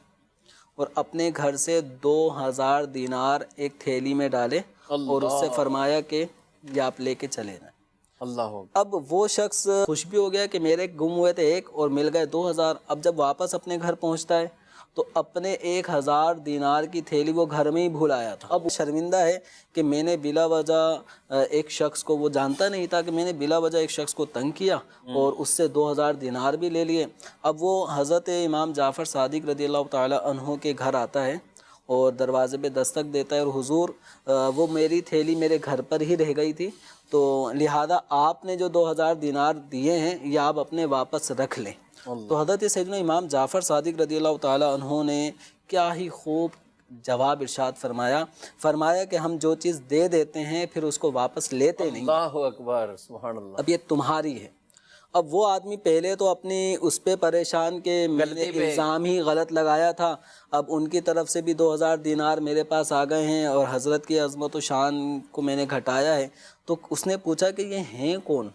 اور اپنے گھر سے 2000 دینار ایک تھیلی میں ڈالے اور اس سے فرمایا کہ یہ آپ لے کے چلے جائیں. اللہ. اب وہ شخص خوش بھی ہو گیا کہ میرے گم ہوئے تھے ایک اور مل گئے 2000. اب جب واپس اپنے گھر پہنچتا ہے تو اپنے 1000 دینار کی تھیلی وہ گھر میں ہی بھول آیا تھا. اب شرمندہ ہے کہ میں نے بلا وجہ ایک شخص کو، وہ جانتا نہیں تھا کہ میں نے بلا وجہ ایک شخص کو تنگ کیا اور اس سے 2000 دینار بھی لے لیے. اب وہ حضرت امام جعفر صادق رضی اللہ تعالی عنہ کے گھر آتا ہے اور دروازے پہ دستک دیتا ہے اور حضور وہ میری تھیلی میرے گھر پر ہی رہ گئی تھی، تو لہذا آپ نے جو 2000 دینار دیے ہیں یہ آپ اپنے واپس رکھ لیں. تو حضرت سیدنا امام جعفر صادق رضی اللہ تعالی عنہ نے کیا ہی خوب جواب ارشاد فرمایا کہ ہم جو چیز دے دیتے ہیں پھر اس کو واپس لیتے نہیں. اللہ اکبر، سبحان اللہ. اب یہ تمہاری ہے. اب وہ آدمی پہلے تو اپنی اس پہ پریشان کہ میں نے الزام ہی غلط لگایا تھا، اب ان کی طرف سے بھی 2000 دینار میرے پاس آ گئے ہیں اور حضرت کی عظمت و شان کو میں نے گھٹایا ہے، تو اس نے پوچھا کہ یہ ہیں کون،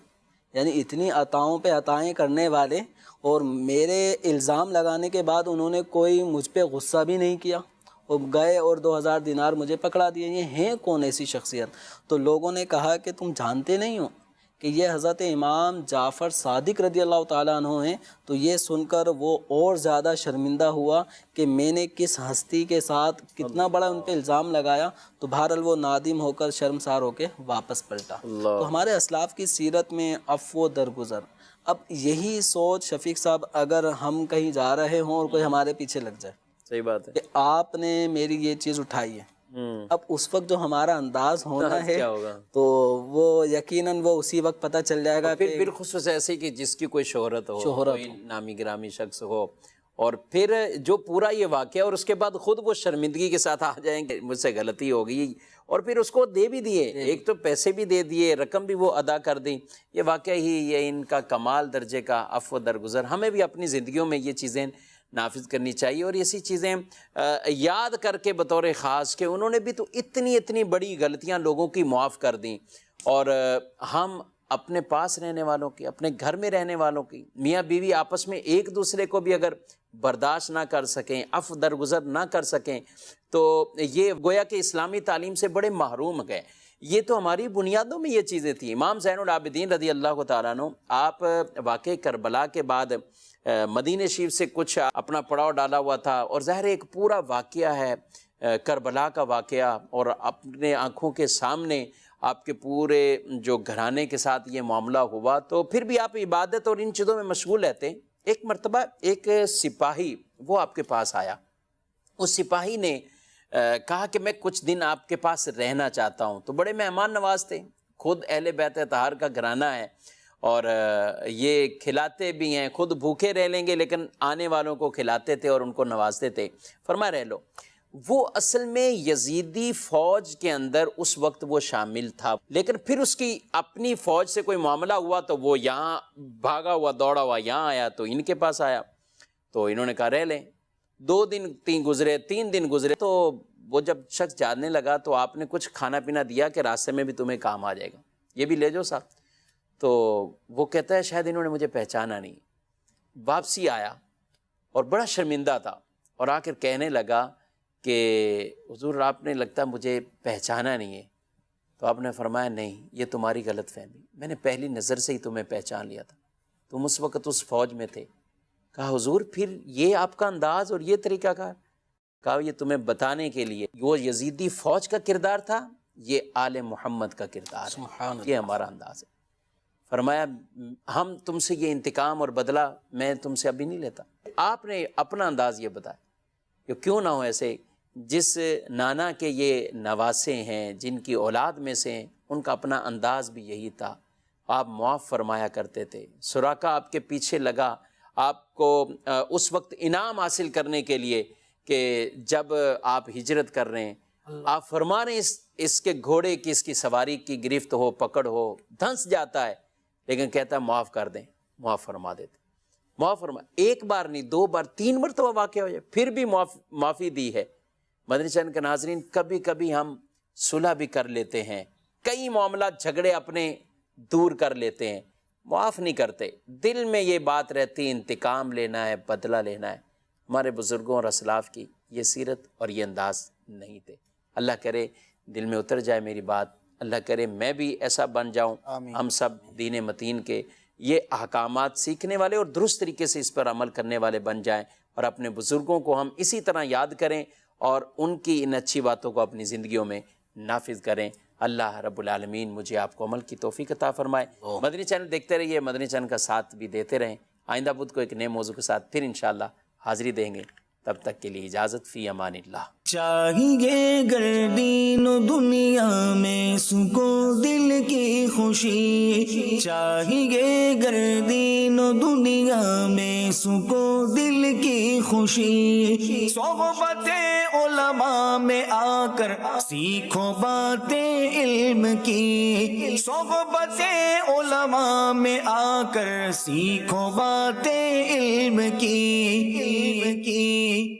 یعنی اتنی عطاؤں پہ عطائیں کرنے والے، اور میرے الزام لگانے کے بعد انہوں نے کوئی مجھ پہ غصہ بھی نہیں کیا، اور گئے اور 2000 دینار مجھے پکڑا دیے، یہ ہیں کون ایسی شخصیت؟ تو لوگوں نے کہا کہ تم جانتے نہیں ہو کہ یہ حضرت امام جعفر صادق رضی اللہ تعالیٰ عنہ ہیں؟ تو یہ سن کر وہ اور زیادہ شرمندہ ہوا کہ میں نے کس ہستی کے ساتھ کتنا بڑا ان پہ الزام لگایا، تو بہرحال وہ نادم ہو کر شرمسار ہو کے واپس پلٹا۔ تو ہمارے اسلاف کی سیرت میں عفو و درگزر، اب یہی سوچ شفیق صاحب اگر ہم کہیں جا رہے ہوں اور کوئی ہمارے پیچھے لگ جائے، صحیح بات ہے کہ آپ نے میری یہ چیز اٹھائی ہے، اب اس وقت جو ہمارا انداز ہونا ہے کیا ہوگا؟ تو وہ یقیناً وہ اسی وقت پتہ چل جائے گا پھر کہ بالخصوص ایسے کہ جس کی کوئی شہرت ہو، کوئی نامی گرامی شخص ہو، اور پھر جو پورا یہ واقعہ، اور اس کے بعد خود وہ شرمندگی کے ساتھ آ جائیں کہ مجھ سے غلطی ہو گئی، اور پھر اس کو دے بھی دیے، ایک تو پیسے بھی دے دیے، رقم بھی وہ ادا کر دی، یہ واقعہ ہی یہ ان کا کمال درجے کا عفو درگزر۔ ہمیں بھی اپنی زندگیوں میں یہ چیزیں نافذ کرنی چاہیے، اور ایسی چیزیں یاد کر کے بطور خاص کہ انہوں نے بھی تو اتنی بڑی غلطیاں لوگوں کی معاف کر دیں، اور ہم اپنے پاس رہنے والوں کی، اپنے گھر میں رہنے والوں کی، میاں بیوی آپس میں ایک دوسرے کو بھی اگر برداشت نہ کر سکیں، عفو درگزر نہ کر سکیں، تو یہ گویا کہ اسلامی تعلیم سے بڑے محروم گئے۔ یہ تو ہماری بنیادوں میں یہ چیزیں تھیں۔ امام زین العابدین رضی اللہ تعالیٰ عنہ، آپ واقع کربلا کے بعد مدینہ شریف سے کچھ اپنا پڑاؤ ڈالا ہوا تھا، اور ظاہر ایک پورا واقعہ ہے کربلا کا واقعہ، اور اپنے آنکھوں کے سامنے آپ کے پورے جو گھرانے کے ساتھ یہ معاملہ ہوا، تو پھر بھی آپ عبادت اور ان چیزوں میں مشغول رہتے۔ ایک مرتبہ ایک سپاہی وہ آپ کے پاس آیا، اس سپاہی نے کہا کہ میں کچھ دن آپ کے پاس رہنا چاہتا ہوں، تو بڑے مہمان نواز تھے، خود اہل بیت اطہار کا گھرانہ ہے، اور یہ کھلاتے بھی ہیں، خود بھوکے رہ لیں گے لیکن آنے والوں کو کھلاتے تھے اور ان کو نوازتے تھے۔ فرمایا رہ لو۔ وہ اصل میں یزیدی فوج کے اندر اس وقت وہ شامل تھا، لیکن پھر اس کی اپنی فوج سے کوئی معاملہ ہوا تو وہ یہاں بھاگا ہوا دوڑا ہوا یہاں آیا، تو ان کے پاس آیا، تو انہوں نے کہا رہ لیں۔ 2 دن 3 گزرے، 3 دن گزرے، تو وہ جب شخص جاننے لگا تو آپ نے کچھ کھانا پینا دیا کہ راستے میں بھی تمہیں کام آ جائے گا، یہ بھی لے جاؤ ساتھ۔ تو وہ کہتا ہے شاید انہوں نے مجھے پہچانا نہیں۔ واپسی آیا اور بڑا شرمندہ تھا، اور آ کر کہنے لگا کہ حضور آپ نے لگتا مجھے پہچانا نہیں ہے۔ تو آپ نے فرمایا نہیں، یہ تمہاری غلط فہمی، میں نے پہلی نظر سے ہی تمہیں پہچان لیا تھا، تم اس وقت اس فوج میں تھے۔ کہا حضور پھر یہ آپ کا انداز اور یہ طریقہ کار؟ کہا یہ تمہیں بتانے کے لیے وہ یزیدی فوج کا کردار تھا، یہ آل محمد کا کردار ہے، یہ ہمارا انداز ہے۔ فرمایا ہم تم سے یہ انتقام اور بدلہ میں تم سے ابھی نہیں لیتا۔ آپ نے اپنا انداز یہ بتایا کہ کیوں نہ ہو ایسے، جس نانا کے یہ نواسے ہیں، جن کی اولاد میں سے ہیں، ان کا اپنا انداز بھی یہی تھا، آپ معاف فرمایا کرتے تھے۔ سراقہ آپ کے پیچھے لگا آپ کو اس وقت انعام حاصل کرنے کے لیے کہ جب آپ ہجرت کر رہے ہیں، آپ فرما رہے ہیں اس کے گھوڑے کی، اس کی سواری کی گرفت ہو، پکڑ ہو، دھنس جاتا ہے، لیکن کہتا ہے معاف کر دیں، معاف فرما دیتے، معاف فرما۔ 1 بار نہیں، 2 بار، 3 مرتبہ واقع ہو جائے پھر بھی معافی دی ہے۔ مدنی چینل کے ناظرین، کبھی کبھی ہم صلح بھی کر لیتے ہیں، کئی معاملات جھگڑے اپنے دور کر لیتے ہیں، معاف نہیں کرتے، دل میں یہ بات رہتی انتقام لینا ہے، بدلہ لینا ہے۔ ہمارے بزرگوں اور اسلاف کی یہ سیرت اور یہ انداز نہیں تھے۔ اللہ کرے دل میں اتر جائے میری بات، اللہ کرے میں بھی ایسا بن جاؤں، ہم سب دین متین کے یہ احکامات سیکھنے والے اور درست طریقے سے اس پر عمل کرنے والے بن جائیں، اور اپنے بزرگوں کو ہم اسی طرح یاد کریں اور ان کی ان اچھی باتوں کو اپنی زندگیوں میں نافذ کریں۔ اللہ رب العالمین مجھے آپ کو عمل کی توفیق عطا فرمائے۔ مدنی چینل دیکھتے رہیے، مدنی چینل کا ساتھ بھی دیتے رہیں۔ آئندہ بدھ کو ایک نئے موضوع کے ساتھ پھر انشاءاللہ حاضری دیں گے، تب تک کے لیے اجازت، فی امان اللہ۔ چاہیے گر دین و دنیا میں سکون دل کی خوشی، چاہیے گر دین و دنیا میں سکون دل کی خوشی، صحبت علماء میں آ کر سیکھو باتیں علم کی، صحبت علماء میں آ کر سیکھو باتیں علم کی۔